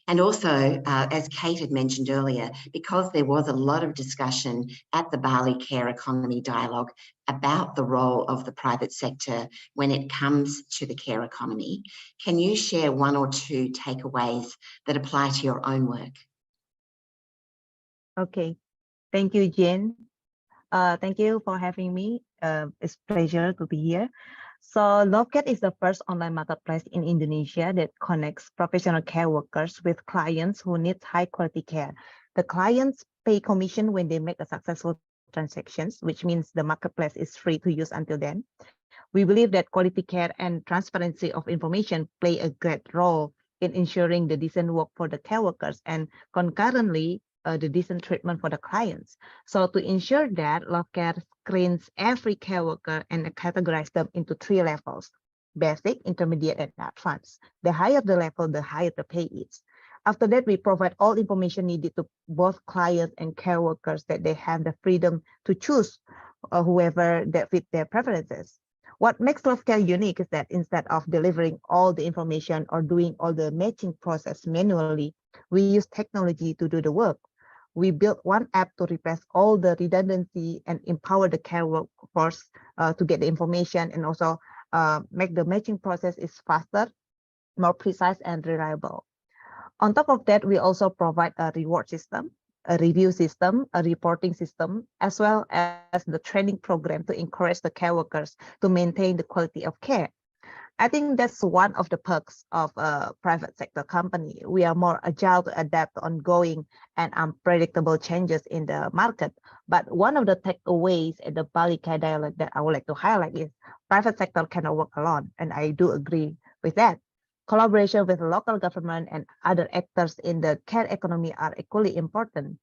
And also, as Kate had mentioned earlier, because there was a lot of discussion at the Bali Care Economy Dialogue about the role of the private sector when it comes to the care economy, can you share one or two takeaways that apply to your own work? Okay, thank you, Jane. Thank you for having me. It's a pleasure to be here. So Lovecare is the first online marketplace in Indonesia that connects professional care workers with clients who need high quality care. The clients pay commission when they make a successful transactions, which means the marketplace is free to use until then. We believe that quality care and transparency of information play a great role in ensuring the decent work for the care workers and concurrently the decent treatment for the clients. So to ensure that, Lovecare screens every care worker and categorize them into 3 levels: basic, intermediate, and advanced. The higher the level, the higher the pay is. After that, we provide all information needed to both clients and care workers that they have the freedom to choose whoever that fit their preferences. What makes Lovecare unique is that instead of delivering all the information or doing all the matching process manually, we use technology to do the work. We built one app to replace all the redundancy and empower the care workforce to get the information, and also make the matching process is faster, more precise, and reliable. On top of that, we also provide a reward system, a review system, a reporting system, as well as the training program to encourage the care workers to maintain the quality of care. I think that's one of the perks of a private sector company. We are more agile to adapt to ongoing and unpredictable changes in the market. But one of the takeaways at the Bali Care Dialogue that I would like to highlight is private sector cannot work alone, and I do agree with that. Collaboration with local government and other actors in the care economy are equally important.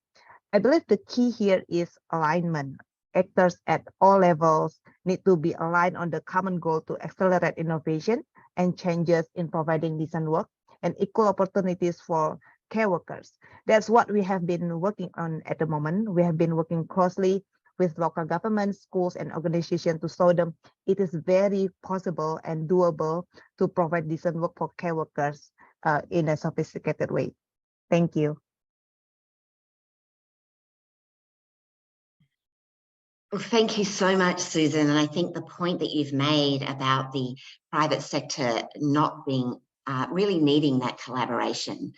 I believe the key here is alignment. Actors at all levels need to be aligned on the common goal to accelerate innovation and changes in providing decent work and equal opportunities for care workers. That's what we have been working on at the moment. We have been working closely with local governments, schools, and organizations to show them it is very possible and doable to provide decent work for care workers in a sophisticated way. Thank you. Well, thank you so much, Susan. And I think the point that you've made about the private sector not being really needing that collaboration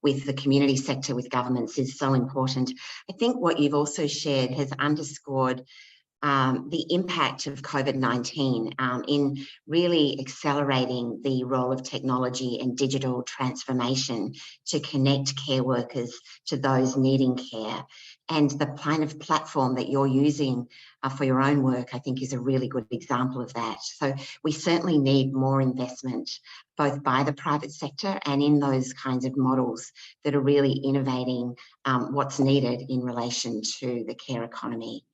with the community sector, with governments, is so important. I think what you've also shared has underscored the impact of COVID-19 in really accelerating the role of technology and digital transformation to connect care workers to those needing care. And the kind of platform that you're using for your own work, I think, is a really good example of that. So we certainly need more investment, both by the private sector and in those kinds of models that are really innovating what's needed in relation to the care economy.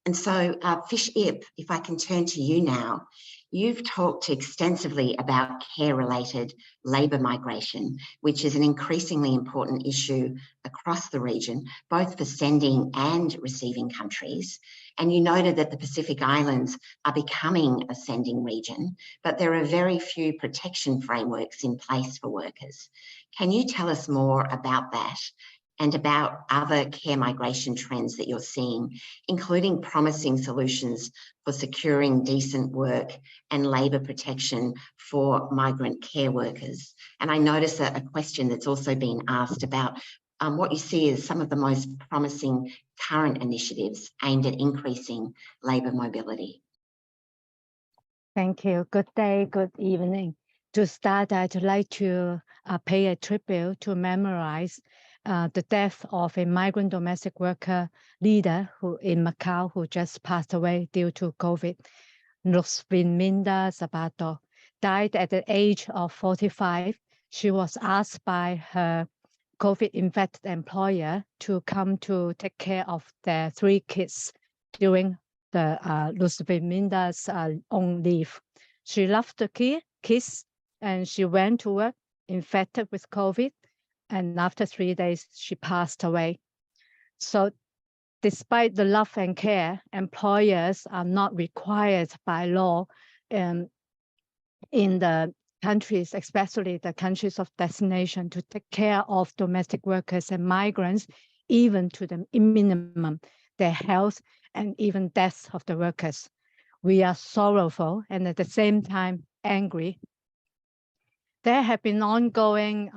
And so, Fish Ip, if I can turn to you now, you've talked extensively about care-related labour migration, which is an increasingly important issue across the region, both for sending and receiving countries. And you noted that the Pacific Islands are becoming a sending region, but there are very few protection frameworks in place for workers. Can you tell us more about that and about other care migration trends that you're seeing, including promising solutions for securing decent work and labour protection for migrant care workers? And I notice a question that's also been asked about what you see as some of the most promising current initiatives aimed at increasing labour mobility. Thank you. Good day, good evening. To start, I'd like to pay a tribute to memorize the death of a migrant domestic worker leader in Macau who just passed away due to COVID. Luzvinminda Zapato died at the age of 45. She was asked by her COVID-infected employer to come to take care of their 3 kids during the Luzvinminda's own leave. She loved the kids and she went to work infected with COVID. And after 3 days, she passed away. So despite the love and care, employers are not required by law in the countries, especially the countries of destination, to take care of domestic workers and migrants, even to the minimum, their health and even death of the workers. We are sorrowful and at the same time angry. There have been ongoing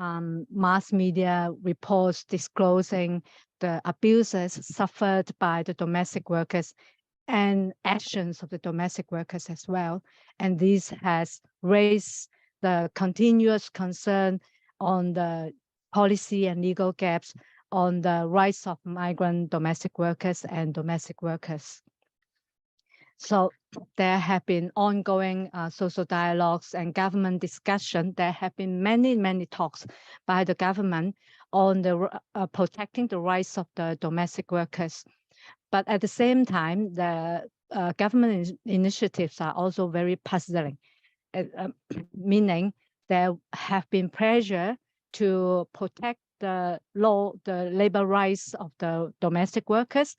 mass media reports disclosing the abuses suffered by the domestic workers and actions of the domestic workers as well. And this has raised the continuous concern on the policy and legal gaps on the rights of migrant domestic workers and domestic workers. So there have been ongoing social dialogues and government discussion. There have been many talks by the government on the protecting the rights of the domestic workers. But at the same time, the government initiatives are also very puzzling, meaning there have been pressure to protect the labor rights of the domestic workers,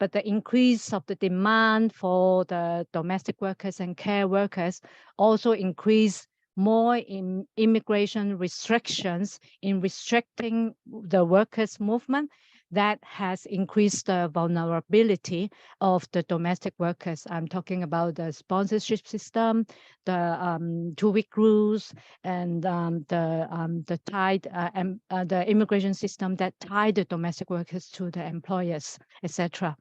but the increase of the demand for the domestic workers and care workers also increase more in immigration restrictions in restricting the workers' movement. That has increased the vulnerability of the domestic workers. I'm talking about the sponsorship system, the 2-week rules, and the immigration system that tie the domestic workers to the employers, etc.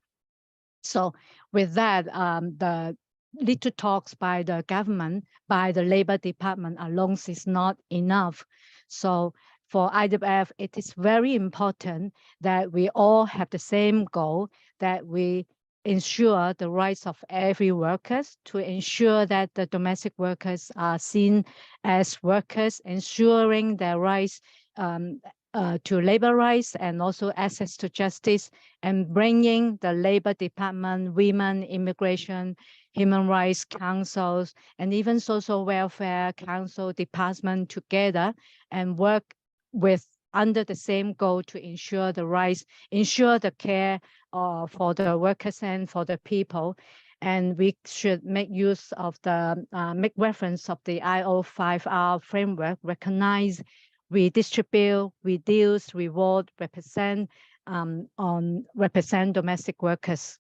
So with that, the little talks by the government, by the Labor Department alone is not enough. So for IWF, it is very important that we all have the same goal, that we ensure the rights of every workers, to ensure that the domestic workers are seen as workers, ensuring their rights to labor rights and also access to justice, and bringing the Labor Department, Women, Immigration, Human Rights Councils, and even Social Welfare Council department together and work under the same goal to ensure the rights, ensure the care for the workers and for the people. And we should make use of make reference of the IO5R framework, recognize, redistribute, reduce, reward, represent domestic workers.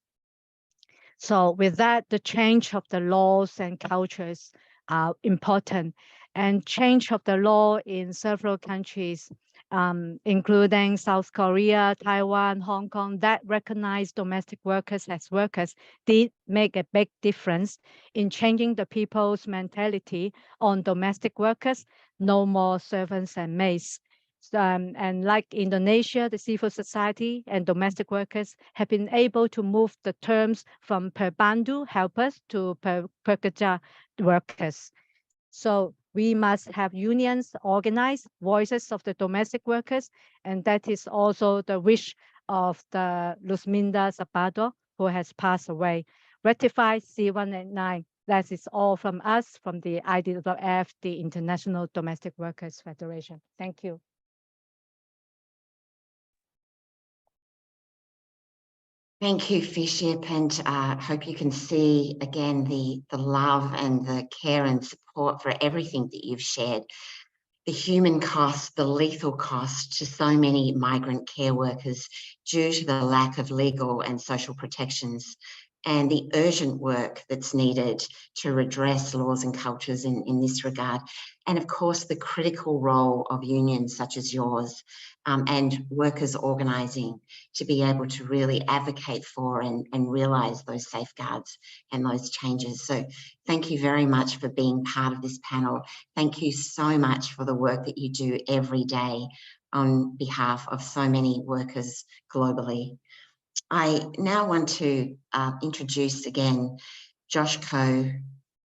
So with that, the change of the laws and cultures are important, and change of the law in several countries including South Korea, Taiwan, Hong Kong, that recognize domestic workers as workers, did make a big difference in changing the people's mentality on domestic workers, no more servants and maids. And like Indonesia, the civil society and domestic workers have been able to move the terms from perbandu helpers to pekerja workers. So we must have unions organize voices of the domestic workers, and that is also the wish of the Luzminda Zapata, who has passed away. Ratify C189. That is all from us, from the IDRC, the International Domestic Workers Federation. Thank you. Thank you, Fiship, and hope you can see again the love and the care and support for everything that you've shared. The human cost, the lethal cost to so many migrant care workers due to the lack of legal and social protections, and the urgent work that's needed to redress laws and cultures in this regard. And of course, the critical role of unions such as yours and workers organising to be able to really advocate for and realise those safeguards and those changes. So thank you very much for being part of this panel. Thank you so much for the work that you do every day on behalf of so many workers globally. I now want to introduce again Joshko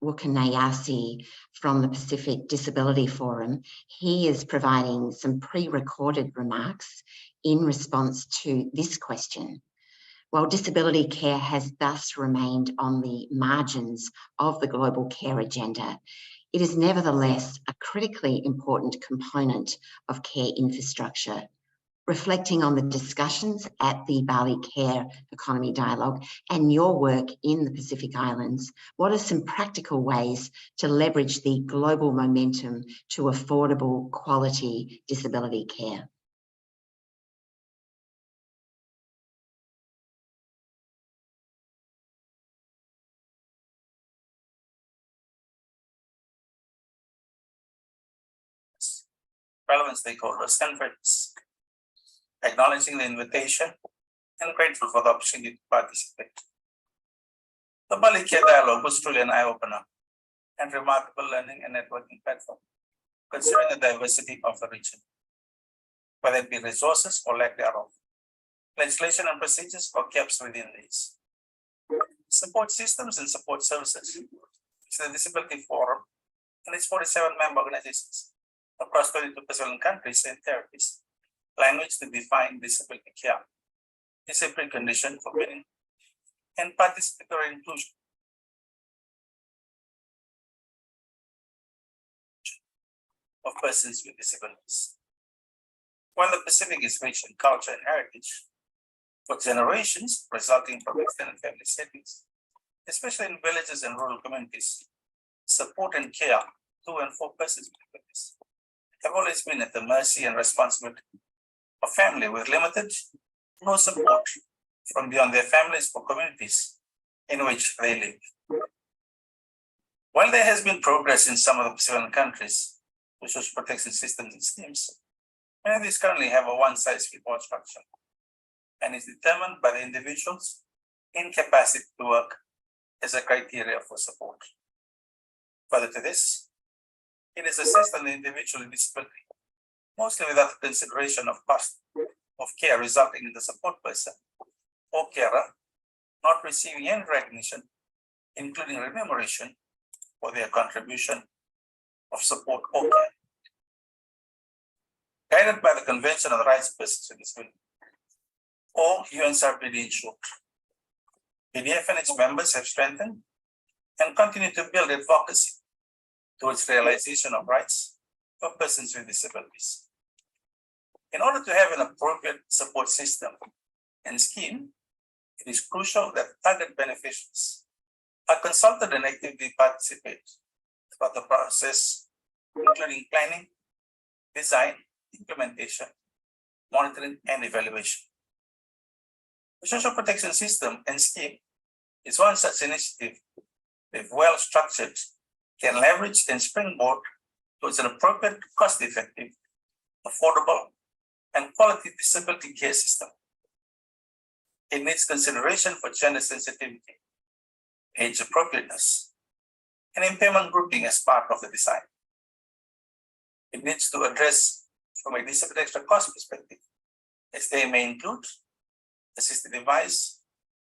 Wukanayasi from the Pacific Disability Forum. He is providing some pre-recorded remarks in response to this question. While disability care has thus remained on the margins of the global care agenda, it is nevertheless a critically important component of care infrastructure. Reflecting on the discussions at the Bali Care Economy Dialogue and your work in the Pacific Islands, what are some practical ways to leverage the global momentum to affordable, quality disability care? Relevant stakeholders and friends. Acknowledging the invitation and grateful for the opportunity to participate. The Bali Care Dialogue was truly an eye-opener and remarkable learning and networking platform, considering the diversity of the region, whether it be resources or lack thereof, legislation and procedures or gaps within these. Support systems and support services is the Disability Forum and its 47 member organizations across 32 Pacific countries and territories. Language to define disability care is a precondition for winning and participatory inclusion of persons with disabilities. While the Pacific is rich in culture and heritage, for generations resulting from extended family settings, especially in villages and rural communities, support and care to and for persons with disabilities have always been at the mercy and responsibility of family with limited, no support from beyond their families or communities in which they live. While there has been progress in some of the Pacific countries with social protection systems and schemes, many of these currently have a one-size-fits-all structure and is determined by the individual's incapacity to work as a criteria for support. Further to this, it is assessed on the individual disability, mostly without the consideration of cost of care resulting in the support person or carer not receiving any recognition, including remuneration for their contribution of support or care. Guided by the Convention on the Rights of Persons with Disability, or UNCRPD in short, PDF and its members have strengthened and continue to build advocacy towards realization of rights for persons with disabilities. In order to have an appropriate support system and scheme, it is crucial that target beneficiaries are consulted and actively participate throughout the process, including planning, design, implementation, monitoring, and evaluation. The social protection system and scheme is one such initiative, if well structured, can leverage and springboard towards an appropriate, cost-effective, affordable, and quality disability care system. It needs consideration for gender sensitivity, age appropriateness, and impairment grouping as part of the design. It needs to address from a disability extra cost perspective, as they may include assisted device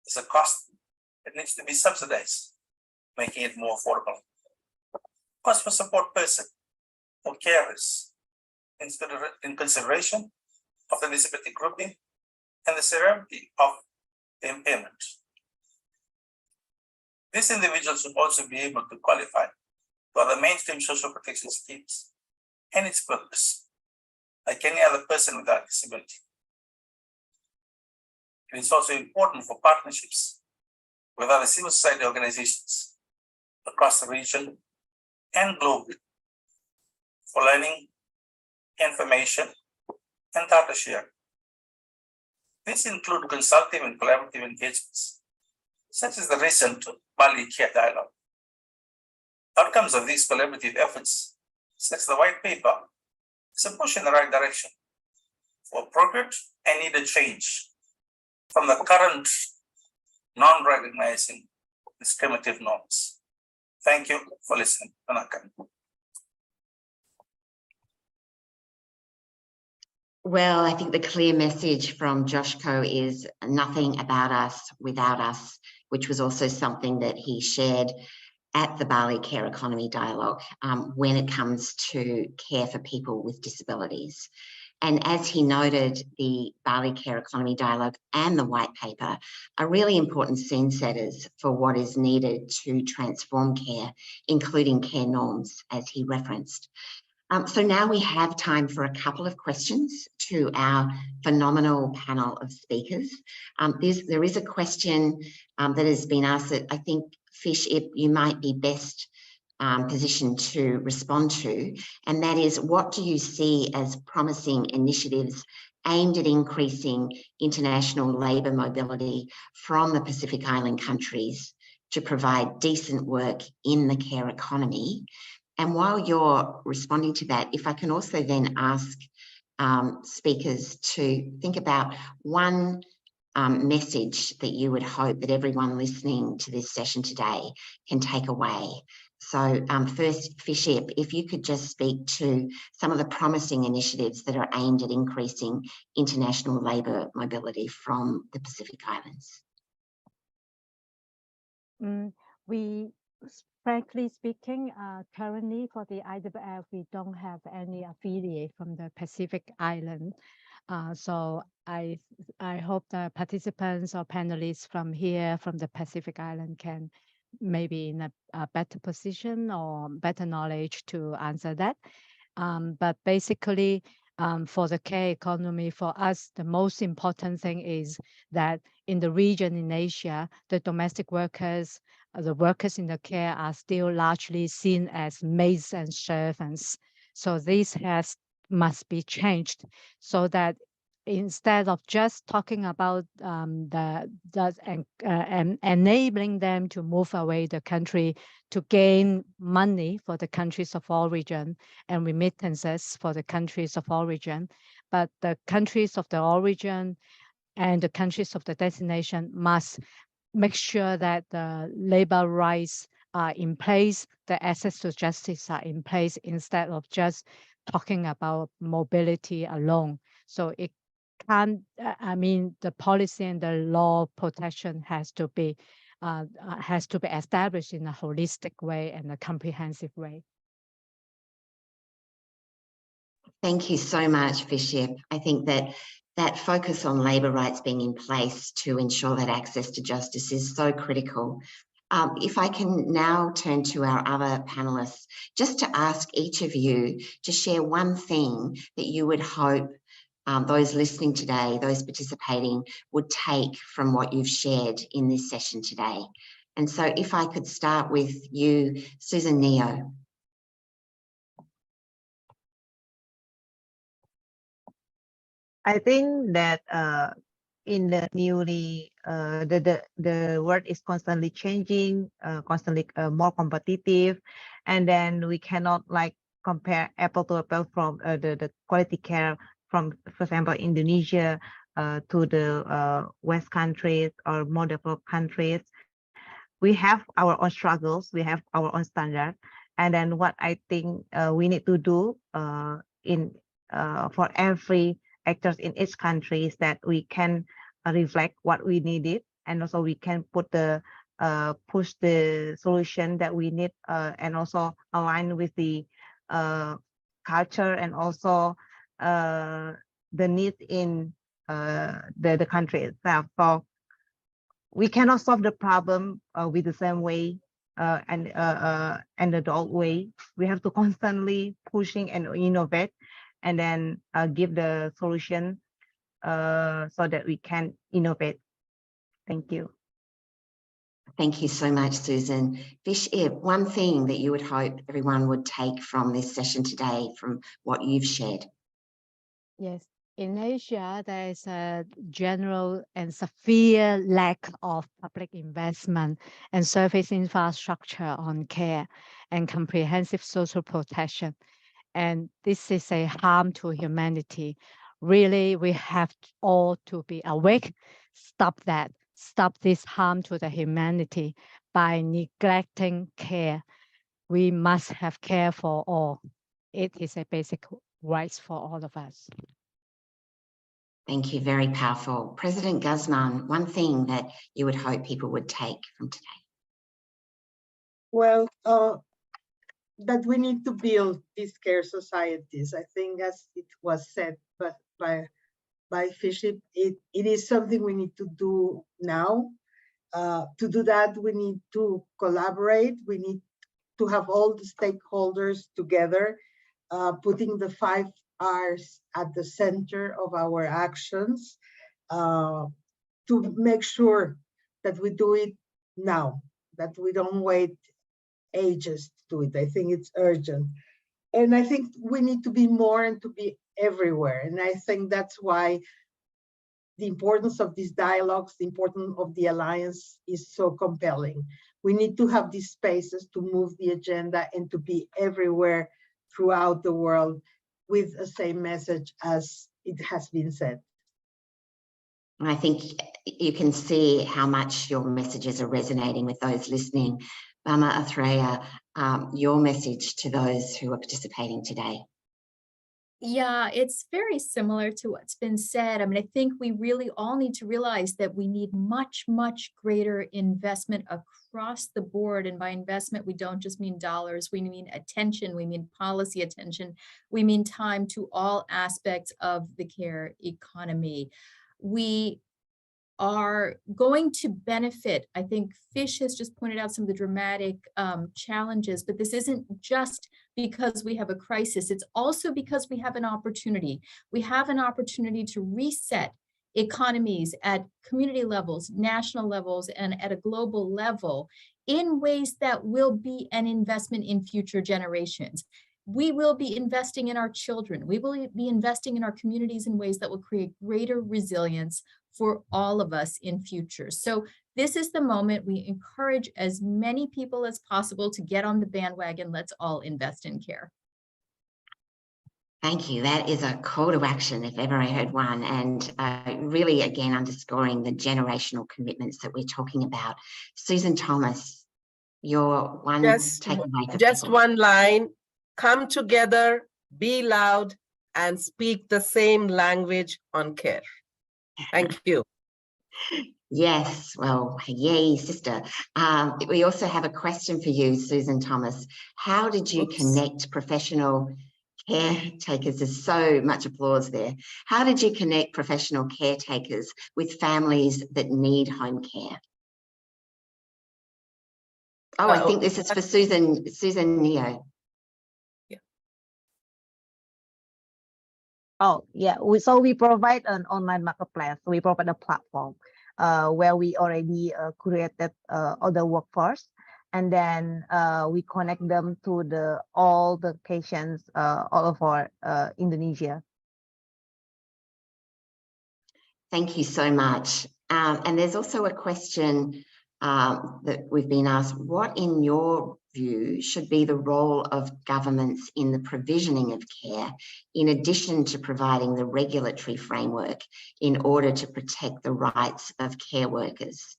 as a cost that needs to be subsidized, making it more affordable. Cost for support person or carers in consideration of the disability grouping and the severity of the impairment. These individuals should also be able to qualify for the mainstream social protection schemes and its purpose, like any other person without disability. It is also important for partnerships with other civil society organizations across the region and globally for learning, information, and data sharing. These include consultative and collaborative engagements, such as the recent Bali Care Dialogue. Outcomes of these collaborative efforts, such as the white paper, is a push in the right direction for appropriate and needed change from the current non-recognizing discriminative norms. Thank you for listening. Well, I think the clear message from Joshko is nothing about us without us, which was also something that he shared at the Bali Care Economy Dialogue when it comes to care for people with disabilities. And as he noted, the Bali Care Economy Dialogue and the white paper are really important scene setters for what is needed to transform care, including care norms, as he referenced. So now we have time for a couple of questions to our phenomenal panel of speakers. There is a question that has been asked that I think, Fish, you might be best positioned to respond to, and that is, what do you see as promising initiatives aimed at increasing international labour mobility from the Pacific Island countries to provide decent work in the care economy? And while you're responding to that, if I can also then ask speakers to think about one message that you would hope that everyone listening to this session today can take away. So first, Fiship, if you could just speak to some of the promising initiatives that are aimed at increasing international labour mobility from the Pacific Islands. Frankly speaking, currently for the IWF, we don't have any affiliate from the Pacific Island. So I hope the participants or panelists from here, from the Pacific Island, can maybe in a better position or better knowledge to answer that. But basically, for the care economy, for us, the most important thing is that in the region in Asia, the domestic workers, the workers in the care are still largely seen as maids and servants. So this must be changed so that instead of just talking about enabling them to move away the country to gain money for the countries of origin and remittances for the countries of origin, but the countries of the origin and the countries of the destination must make sure that the labor rights are in place, the access to justice are in place, instead of just talking about mobility alone. So it can't, the policy and the law protection has to be established in a holistic way and a comprehensive way. Thank you so much, Fiship. I think that focus on labour rights being in place to ensure that access to justice is so critical. If I can now turn to our other panellists, just to ask each of you to share one thing that you would hope those listening today, those participating, would take from what you've shared in this session today. And so if I could start with you, Susan Neo. I think that in the newly the world is constantly changing, constantly more competitive, and then we cannot like compare apple to apple from the quality care from, for example, Indonesia to the West countries or more developed countries. We have our own struggles, we have our own standard. And then what I think we need to do for every actors in each country is that we can reflect what we needed, and also we can put the push the solution that we need, and also align with the culture and also the need in the country itself. So we cannot solve the problem with the same way and the old way. We have to constantly pushing and innovate, and then give the solution so that we can innovate. Thank you. Thank you so much, Susan. Vish, one thing that you would hope everyone would take from this session today, from what you've shared. Yes, in Asia, there is a general and severe lack of public investment and service infrastructure on care and comprehensive social protection. And this is a harm to humanity. Really, we have all to be awake, stop that, stop this harm to the humanity by neglecting care. We must have care for all. It is a basic right for all of us. Thank you, very powerful. President Guzman, one thing that you would hope people would take from today? Well, that we need to build these care societies. I think, as it was said by Philip, it is something we need to do now. To do that, we need to collaborate. We need to have all the stakeholders together, putting the 5 R's at the center of our actions, to make sure that we do it now, that we don't wait ages to do it. I think it's urgent. And I think we need to be more and to be everywhere. And I think that's why the importance of these dialogues, the importance of the alliance is so compelling. We need to have these spaces to move the agenda and to be everywhere throughout the world with the same message as it has been said. I think you can see how much your messages are resonating with those listening. Mama Athreya, your message to those who are participating today. Yeah, it's very similar to what's been said. I mean, I think we really all need to realize that we need much, much greater investment across the board. And by investment, we don't just mean dollars, we mean attention, we mean policy attention, we mean time to all aspects of the care economy. We are going to benefit. I think Fish has just pointed out some of the dramatic challenges, but this isn't just because we have a crisis. It's also because we have an opportunity. We have an opportunity to reset economies at community levels, national levels, and at a global level in ways that will be an investment in future generations. We will be investing in our children. We will be investing in our communities in ways that will create greater resilience for all of us in future. So this is the moment we encourage as many people as possible to get on the bandwagon. Let's all invest in care. Thank you. That is a call to action, if ever I heard one, and really, again, underscoring the generational commitments that we're talking about. Susan Thomas, your one takeaway for just people. one line: come together, be loud, and speak the same language on care. Thank you. Yes, well, yay, sister. We also have a question for you, Susan Thomas. How did you connect professional caretakers? There's so much applause there. How did you connect professional caretakers with families that need home care? Oh, I think this is for Susan Neo. Oh, yeah. So we provide an online marketplace. We provide a platform where we already created other workforce, and then we connect them to all the locations all over Indonesia. Thank you so much. And there's also a question that we've been asked: what, in your view should be the role of governments in the provisioning of care, in addition to providing the regulatory framework in order to protect the rights of care workers?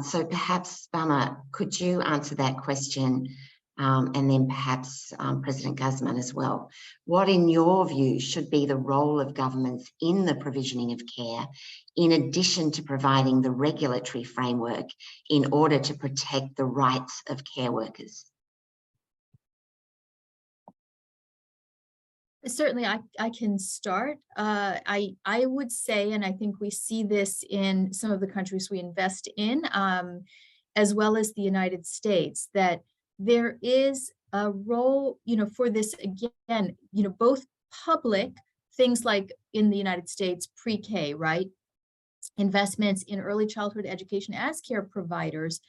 So perhaps, Bama, could you answer that question? And then perhaps President Guzman as well. What, in your view, should be the role of governments in the provisioning of care, in addition to providing the regulatory framework in order to protect the rights of care workers? Certainly, I can start. I would say, and I think we see this in some of the countries we invest in, as well as the United States, that there is a role, for this, again, both public things like in the United States, pre-K, right? Investments in early childhood education as care providers,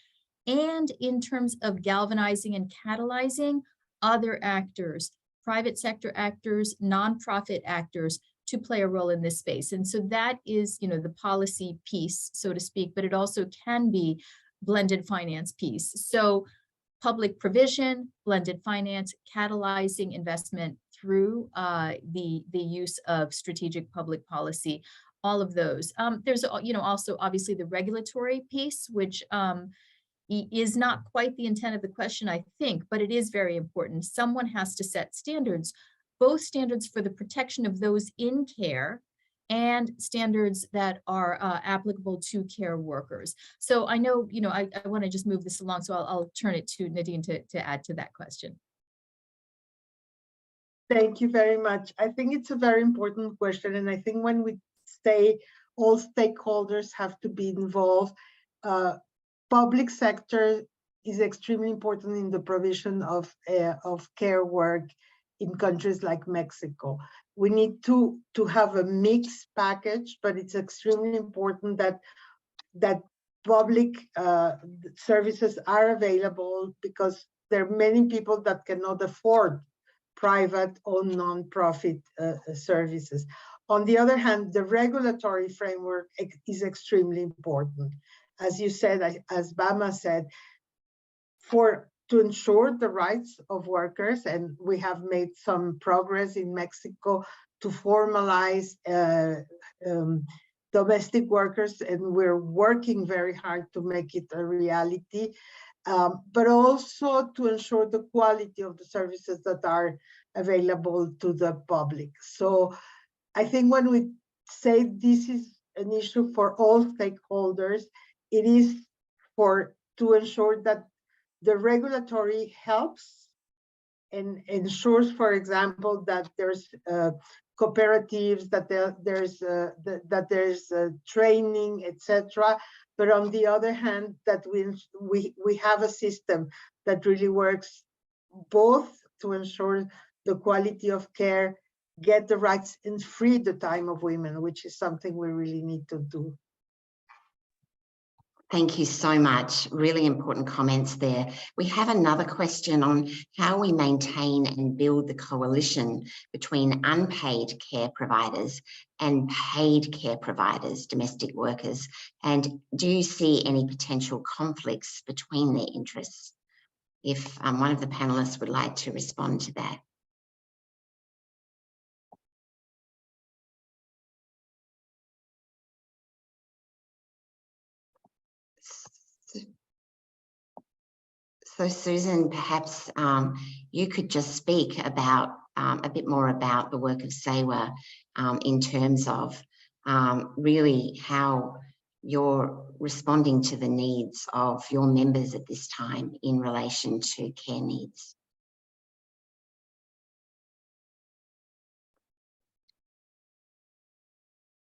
and in terms of galvanizing and catalyzing other actors, private sector actors, nonprofit actors, to play a role in this space. And so that is, the policy piece, so to speak, but it also can be blended finance piece. So public provision, blended finance, catalyzing investment through the use of strategic public policy, all of those. There's, also obviously the regulatory piece, which is not quite the intent of the question, I think, but it is very important. Someone has to set standards, both standards for the protection of those in care and standards that are applicable to care workers. So I know, I want to just move this along, so I'll turn it to Nadine to add to that question. Thank you very much. I think it's a very important question. And I think when we say all stakeholders have to be involved, public sector is extremely important in the provision of care work in countries like Mexico. We need to have a mixed package, but it's extremely important that public services are available, because there are many people that cannot afford private or non-profit services. On the other hand, the regulatory framework is extremely important. As you said, as Bama said, to ensure the rights of workers, and we have made some progress in Mexico to formalize domestic workers, and we're working very hard to make it a reality, but also to ensure the quality of the services that are available to the public. So I think when we say this is an issue for all stakeholders, it is to ensure that the regulatory helps and ensures, for example, that there's cooperatives, that there's training, etc. But on the other hand, that we have a system that really works both to ensure the quality of care, get the rights, and free the time of women, which is something we really need to do. Thank you so much. Really important comments there. We have another question on how we maintain and build the coalition between unpaid care providers and paid care providers, domestic workers. And do you see any potential conflicts between their interests? If one of the panelists would like to respond to that. So Susan, perhaps you could just speak about a bit more about the work of SEWA in terms of really how you're responding to the needs of your members at this time in relation to care needs.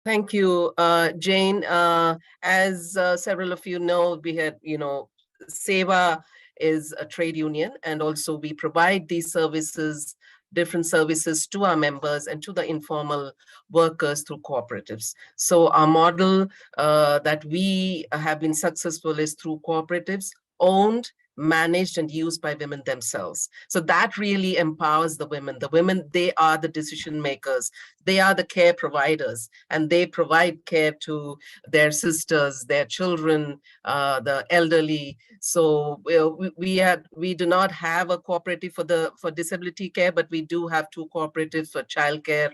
Thank you, Jane. As several of you know, we had, SEWA is a trade union, and also we provide these services, different services to our members and to the informal workers through cooperatives. So our model that we have been successful is through cooperatives, owned, managed and used by women themselves. So that really empowers the women. The women, they are the decision makers. They are the care providers, and they provide care to their sisters, their children, the elderly. So we do not have a cooperative for disability care, but we do have 2 cooperatives for childcare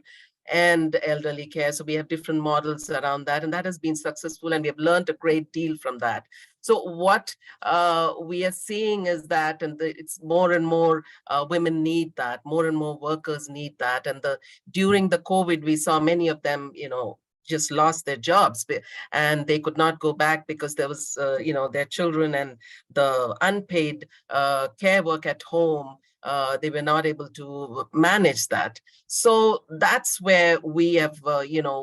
and elderly care. So we have different models around that, and that has been successful, and we have learned a great deal from that. So what we are seeing is that, and it's more and more women need that, more and more workers need that. And during the COVID, we saw many of them, just lost their jobs, and they could not go back because there was, their children and the unpaid care work at home. They were not able to manage that. So that's where we have,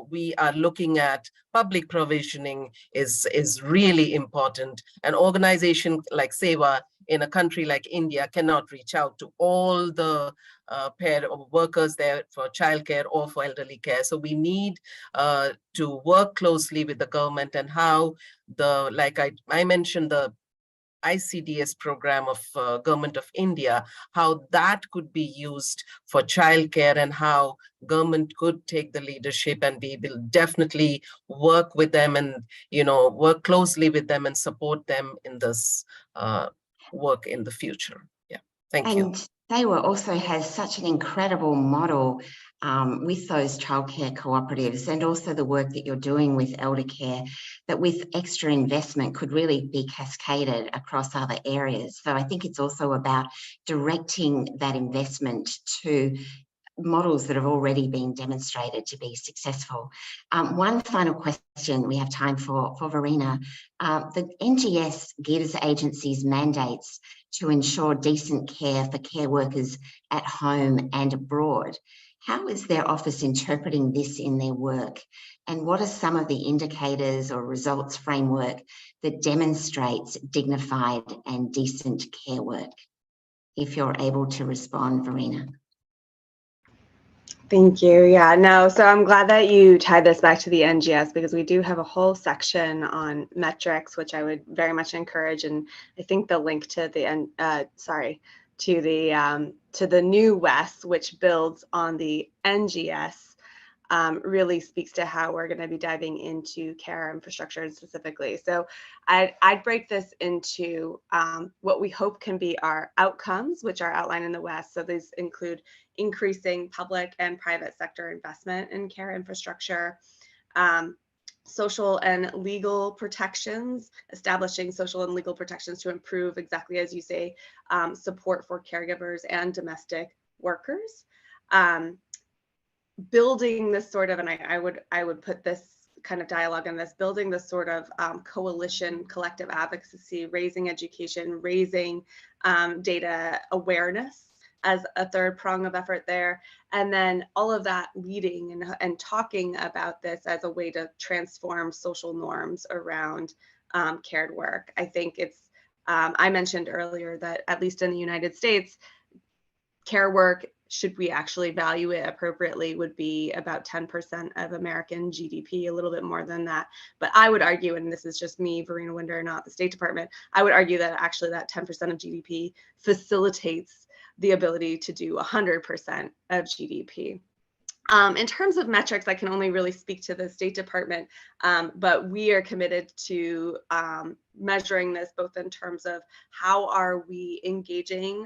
we are looking at public provisioning is really important. An organization like Seva in a country like India cannot reach out to all the pair of workers there for childcare or for elderly care. So we need to work closely with the government, and how like I mentioned, the ICDS program of Government of India, how that could be used for childcare, and how government could take the leadership, and we will definitely work with them and work closely with them and support them in this work in the future. Yeah, thank you. And Seva also has such an incredible model with those childcare cooperatives, and also the work that you're doing with elder care, that with extra investment could really be cascaded across other areas. So I think it's also about directing that investment to models that have already been demonstrated to be successful. One final question we have time for Verena. The NGS gives agencies mandates to ensure decent care for care workers at home and abroad. How is their office interpreting this in their work? And what are some of the indicators or results framework that demonstrates dignified and decent care work? If you're able to respond, Verena. Thank you. Yeah, no, so I'm glad that you tied this back to the NGS, because we do have a whole section on metrics, which I would very much encourage. And I think the link to the to the new WES, which builds on the NGS, really speaks to how we're going to be diving into care infrastructure specifically. So I'd break this into what we hope can be our outcomes, which are outlined in the WES. So these include increasing public and private sector investment in care infrastructure, social and legal protections, establishing social and legal protections to improve, exactly as you say, support for caregivers and domestic workers. Building this sort of, and I would put this kind of dialogue in this, building this sort of coalition, collective advocacy, raising education, raising data awareness as a third prong of effort there. And then all of that leading and talking about this as a way to transform social norms around cared work. I think it's, I mentioned earlier that at least in the United States, care work, should we actually value it appropriately, would be about 10% of American GDP, a little bit more than that. But I would argue, and this is just me, Verena Winder, not the State Department, I would argue that actually that 10% of GDP facilitates the ability to do 100% of GDP. In terms of metrics, I can only really speak to the State Department, but we are committed to measuring this both in terms of how are we engaging,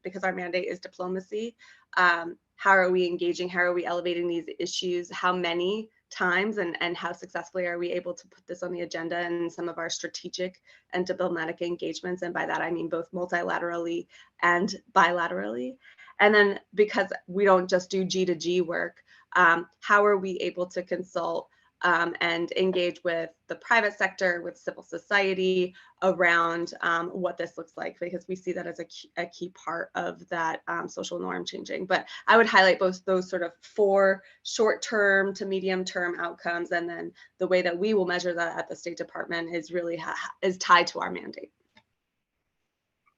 because our mandate is diplomacy. How are we engaging? How are we elevating these issues? How many times and how successfully are we able to put this on the agenda in some of our strategic and diplomatic engagements? And by that, I mean both multilaterally and bilaterally. And then because we don't just do G to G work, how are we able to consult and engage with the private sector, with civil society around what this looks like, because we see that as a key part of that social norm changing. But I would highlight both those sort of 4 short-term to medium-term outcomes, and then the way that we will measure that at the State Department is really is tied to our mandate.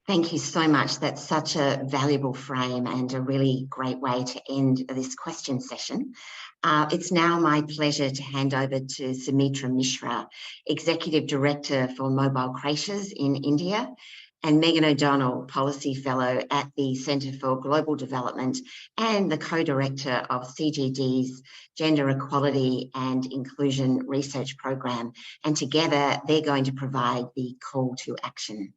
Thank you so much. That's such a valuable frame and a really great way to end this question session. It's now my pleasure to hand over to Sumitra Mishra, Executive Director for Mobile Creches in India, and Megan O'Donnell, Policy Fellow at the Centre for Global Development and the co-director of CGD's Gender Equality and Inclusion Research Program. And together, they're going to provide the call to action.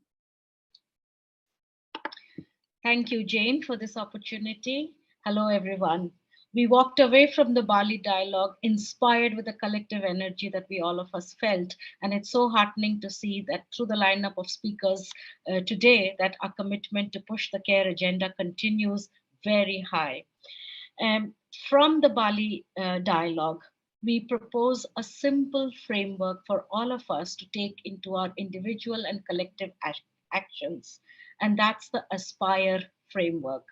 Thank you, Jane, for this opportunity. Hello, everyone. We walked away from the Bali Dialogue inspired with the collective energy that we all of us felt. And it's so heartening to see that through the lineup of speakers today, that our commitment to push the care agenda continues very high. From the Bali Dialogue, we propose a simple framework for all of us to take into our individual and collective actions. And that's the ASPIRE framework.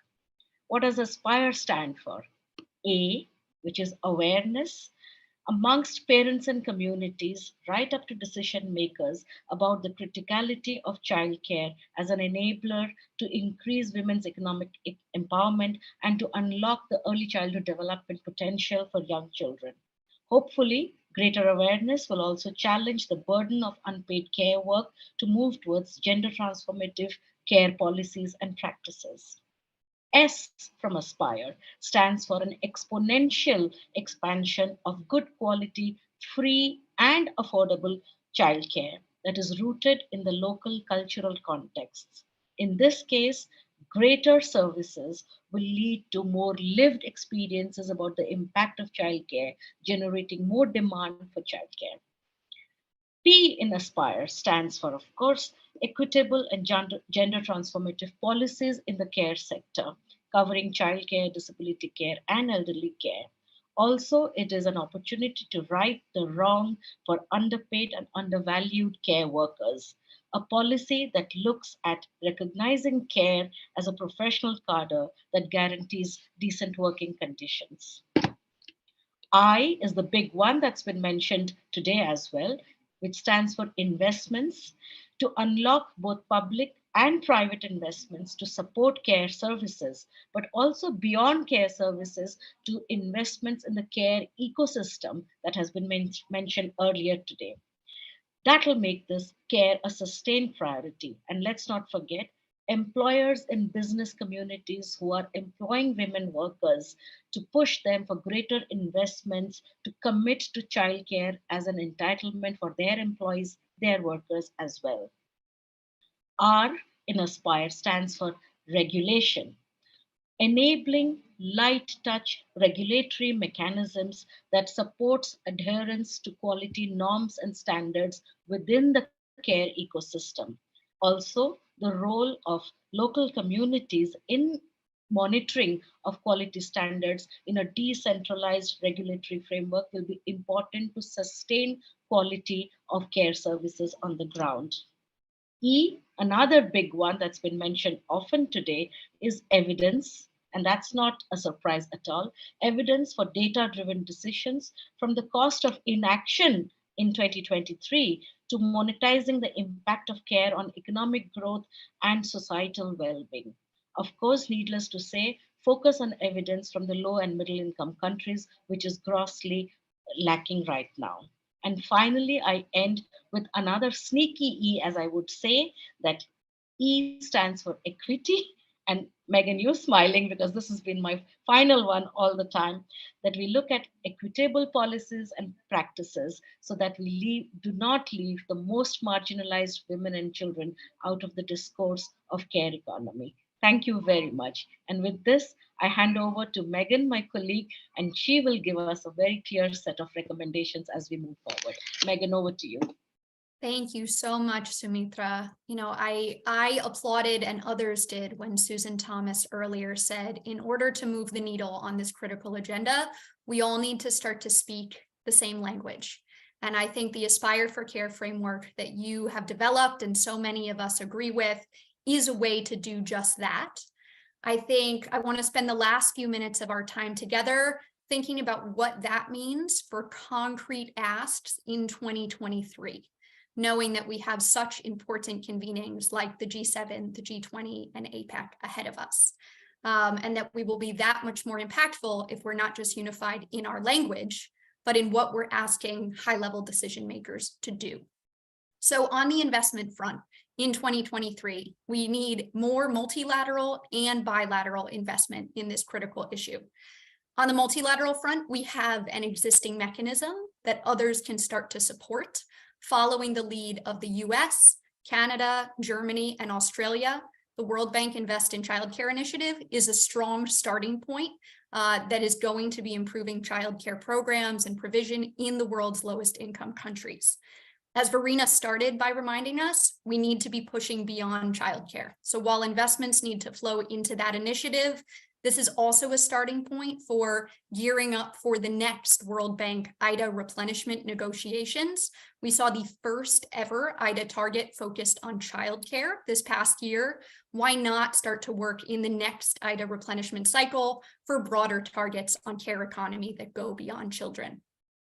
What does ASPIRE stand for? A, which is awareness amongst parents and communities, right up to decision makers, about the criticality of childcare as an enabler to increase women's economic empowerment and to unlock the early childhood development potential for young children. Hopefully, greater awareness will also challenge the burden of unpaid care work to move towards gender transformative care policies and practices. S from ASPIRE stands for an exponential expansion of good quality, free and affordable childcare that is rooted in the local cultural contexts. In this case, greater services will lead to more lived experiences about the impact of childcare, generating more demand for childcare. P in ASPIRE stands for, of course, equitable and gender transformative policies in the care sector, covering childcare, disability care, and elderly care. Also, it is an opportunity to right the wrong for underpaid and undervalued care workers, a policy that looks at recognizing care as a professional cadre that guarantees decent working conditions. I is the big one that's been mentioned today as well, which stands for investments, to unlock both public and private investments to support care services, but also beyond care services to investments in the care ecosystem that has been mentioned earlier today. That will make this care a sustained priority. And let's not forget, employers in business communities who are employing women workers to push them for greater investments to commit to childcare as an entitlement for their employees, their workers as well. R in ASPIRE stands for regulation, enabling light touch regulatory mechanisms that supports adherence to quality norms and standards within the care ecosystem. Also, the role of local communities in monitoring of quality standards in a decentralized regulatory framework will be important to sustain quality of care services on the ground. E, another big one that's been mentioned often today, is evidence. And that's not a surprise at all. Evidence for data-driven decisions, from the cost of inaction in 2023 to monetizing the impact of care on economic growth and societal well-being. Of course, needless to say, focus on evidence from the low and middle income countries, which is grossly lacking right now. And finally, I end with another sneaky E, as I would say, that E stands for equity. And Megan, you're smiling because this has been my final one all the time, that we look at equitable policies and practices so that we do not leave the most marginalized women and children out of the discourse of care economy. Thank you very much. And with this, I hand over to Megan, my colleague, and she will give us a very clear set of recommendations as we move forward. Megan, over to you. Thank you so much, Sumitra. You know, I applauded and others did when Susan Thomas earlier said, in order to move the needle on this critical agenda, we all need to start to speak the same language. And I think the Aspire for Care framework that you have developed and so many of us agree with is a way to do just that. I think I want to spend the last few minutes of our time together thinking about what that means for concrete asks in 2023. Knowing that we have such important convenings like the G7, the G20, and APEC ahead of us. And that we will be that much more impactful if we're not just unified in our language, but in what we're asking high-level decision makers to do. So on the investment front, in 2023. We need more multilateral and bilateral investment in this critical issue. On the multilateral front, we have an existing mechanism that others can start to support, following the lead of the US, Canada, Germany, and Australia. The World Bank Invest in Childcare Initiative is a strong starting point that is going to be improving childcare programs and provision in the world's lowest income countries. As Verena started by reminding us, we need to be pushing beyond childcare. So while investments need to flow into that initiative, this is also a starting point for gearing up for the next World Bank IDA replenishment negotiations. We saw the first ever IDA target focused on childcare this past year. Why not start to work in the next IDA replenishment cycle for broader targets on care economy that go beyond children?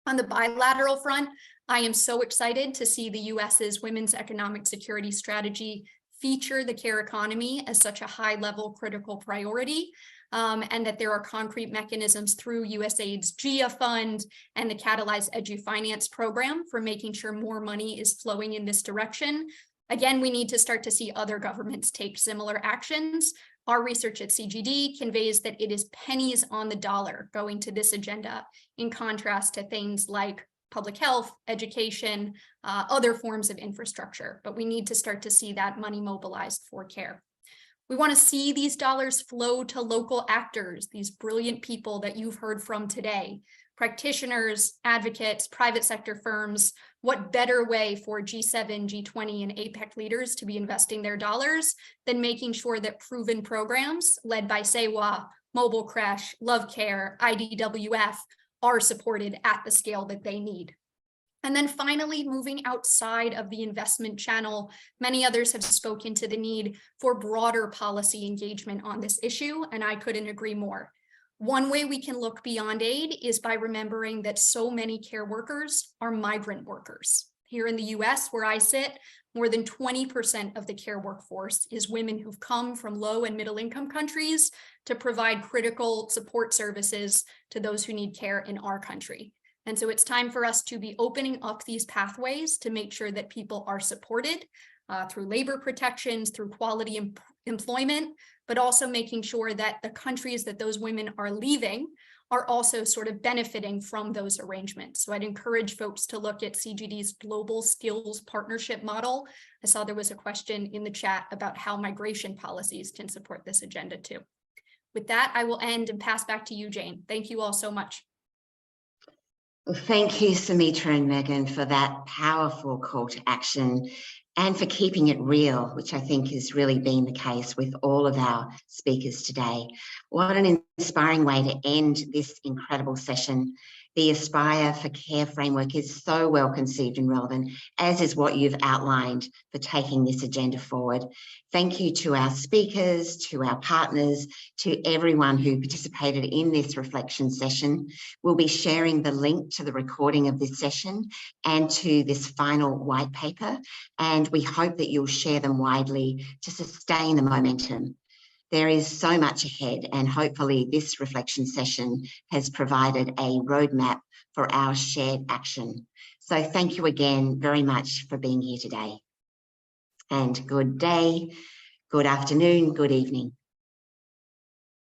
On the bilateral front, I am so excited to see the US's Women's Economic Security Strategy feature the care economy as such a high-level critical priority, and that there are concrete mechanisms through USAID's GIA fund and the Catalyze EduFinance program for making sure more money is flowing in this direction. Again, we need to start to see other governments take similar actions. Our research at CGD conveys that it is pennies on the dollar going to this agenda, in contrast to things like public health, education, other forms of infrastructure, but we need to start to see that money mobilized for care. We want to see these dollars flow to local actors, these brilliant people that you've heard from today, practitioners, advocates, private sector firms. What better way for G7, G20, and APEC leaders to be investing their dollars than making sure that proven programs led by SEWA, Mobile Creche, Love Care, IDWF are supported at the scale that they need. And then finally, moving outside of the investment channel, many others have spoken to the need for broader policy engagement on this issue, and I couldn't agree more. One way we can look beyond aid is by remembering that so many care workers are migrant workers. Here in the US, where I sit, more than 20% of the care workforce is women who've come from low and middle income countries to provide critical support services to those who need care in our country. And so it's time for us to be opening up these pathways to make sure that people are supported through labor protections, through quality employment, but also making sure that the countries that those women are leaving are also sort of benefiting from those arrangements. So I'd encourage folks to look at CGD's Global Skills Partnership model. I saw there was a question in the chat about how migration policies can support this agenda too. With that, I will end and pass back to you, Jane. Thank you all so much. Well, thank you, Sumitra and Megan, for that powerful call to action and for keeping it real, which I think has really been the case with all of our speakers today. What an inspiring way to end this incredible session. The Aspire for Care framework is so well conceived and relevant, as is what you've outlined for taking this agenda forward. Thank you to our speakers, to our partners, to everyone who participated in this reflection session. We'll be sharing the link to the recording of this session and to this final white paper, and we hope that you'll share them widely to sustain the momentum. There is so much ahead, and hopefully this reflection session has provided a roadmap for our shared action. So thank you again very much for being here today. And good day, good afternoon, good evening.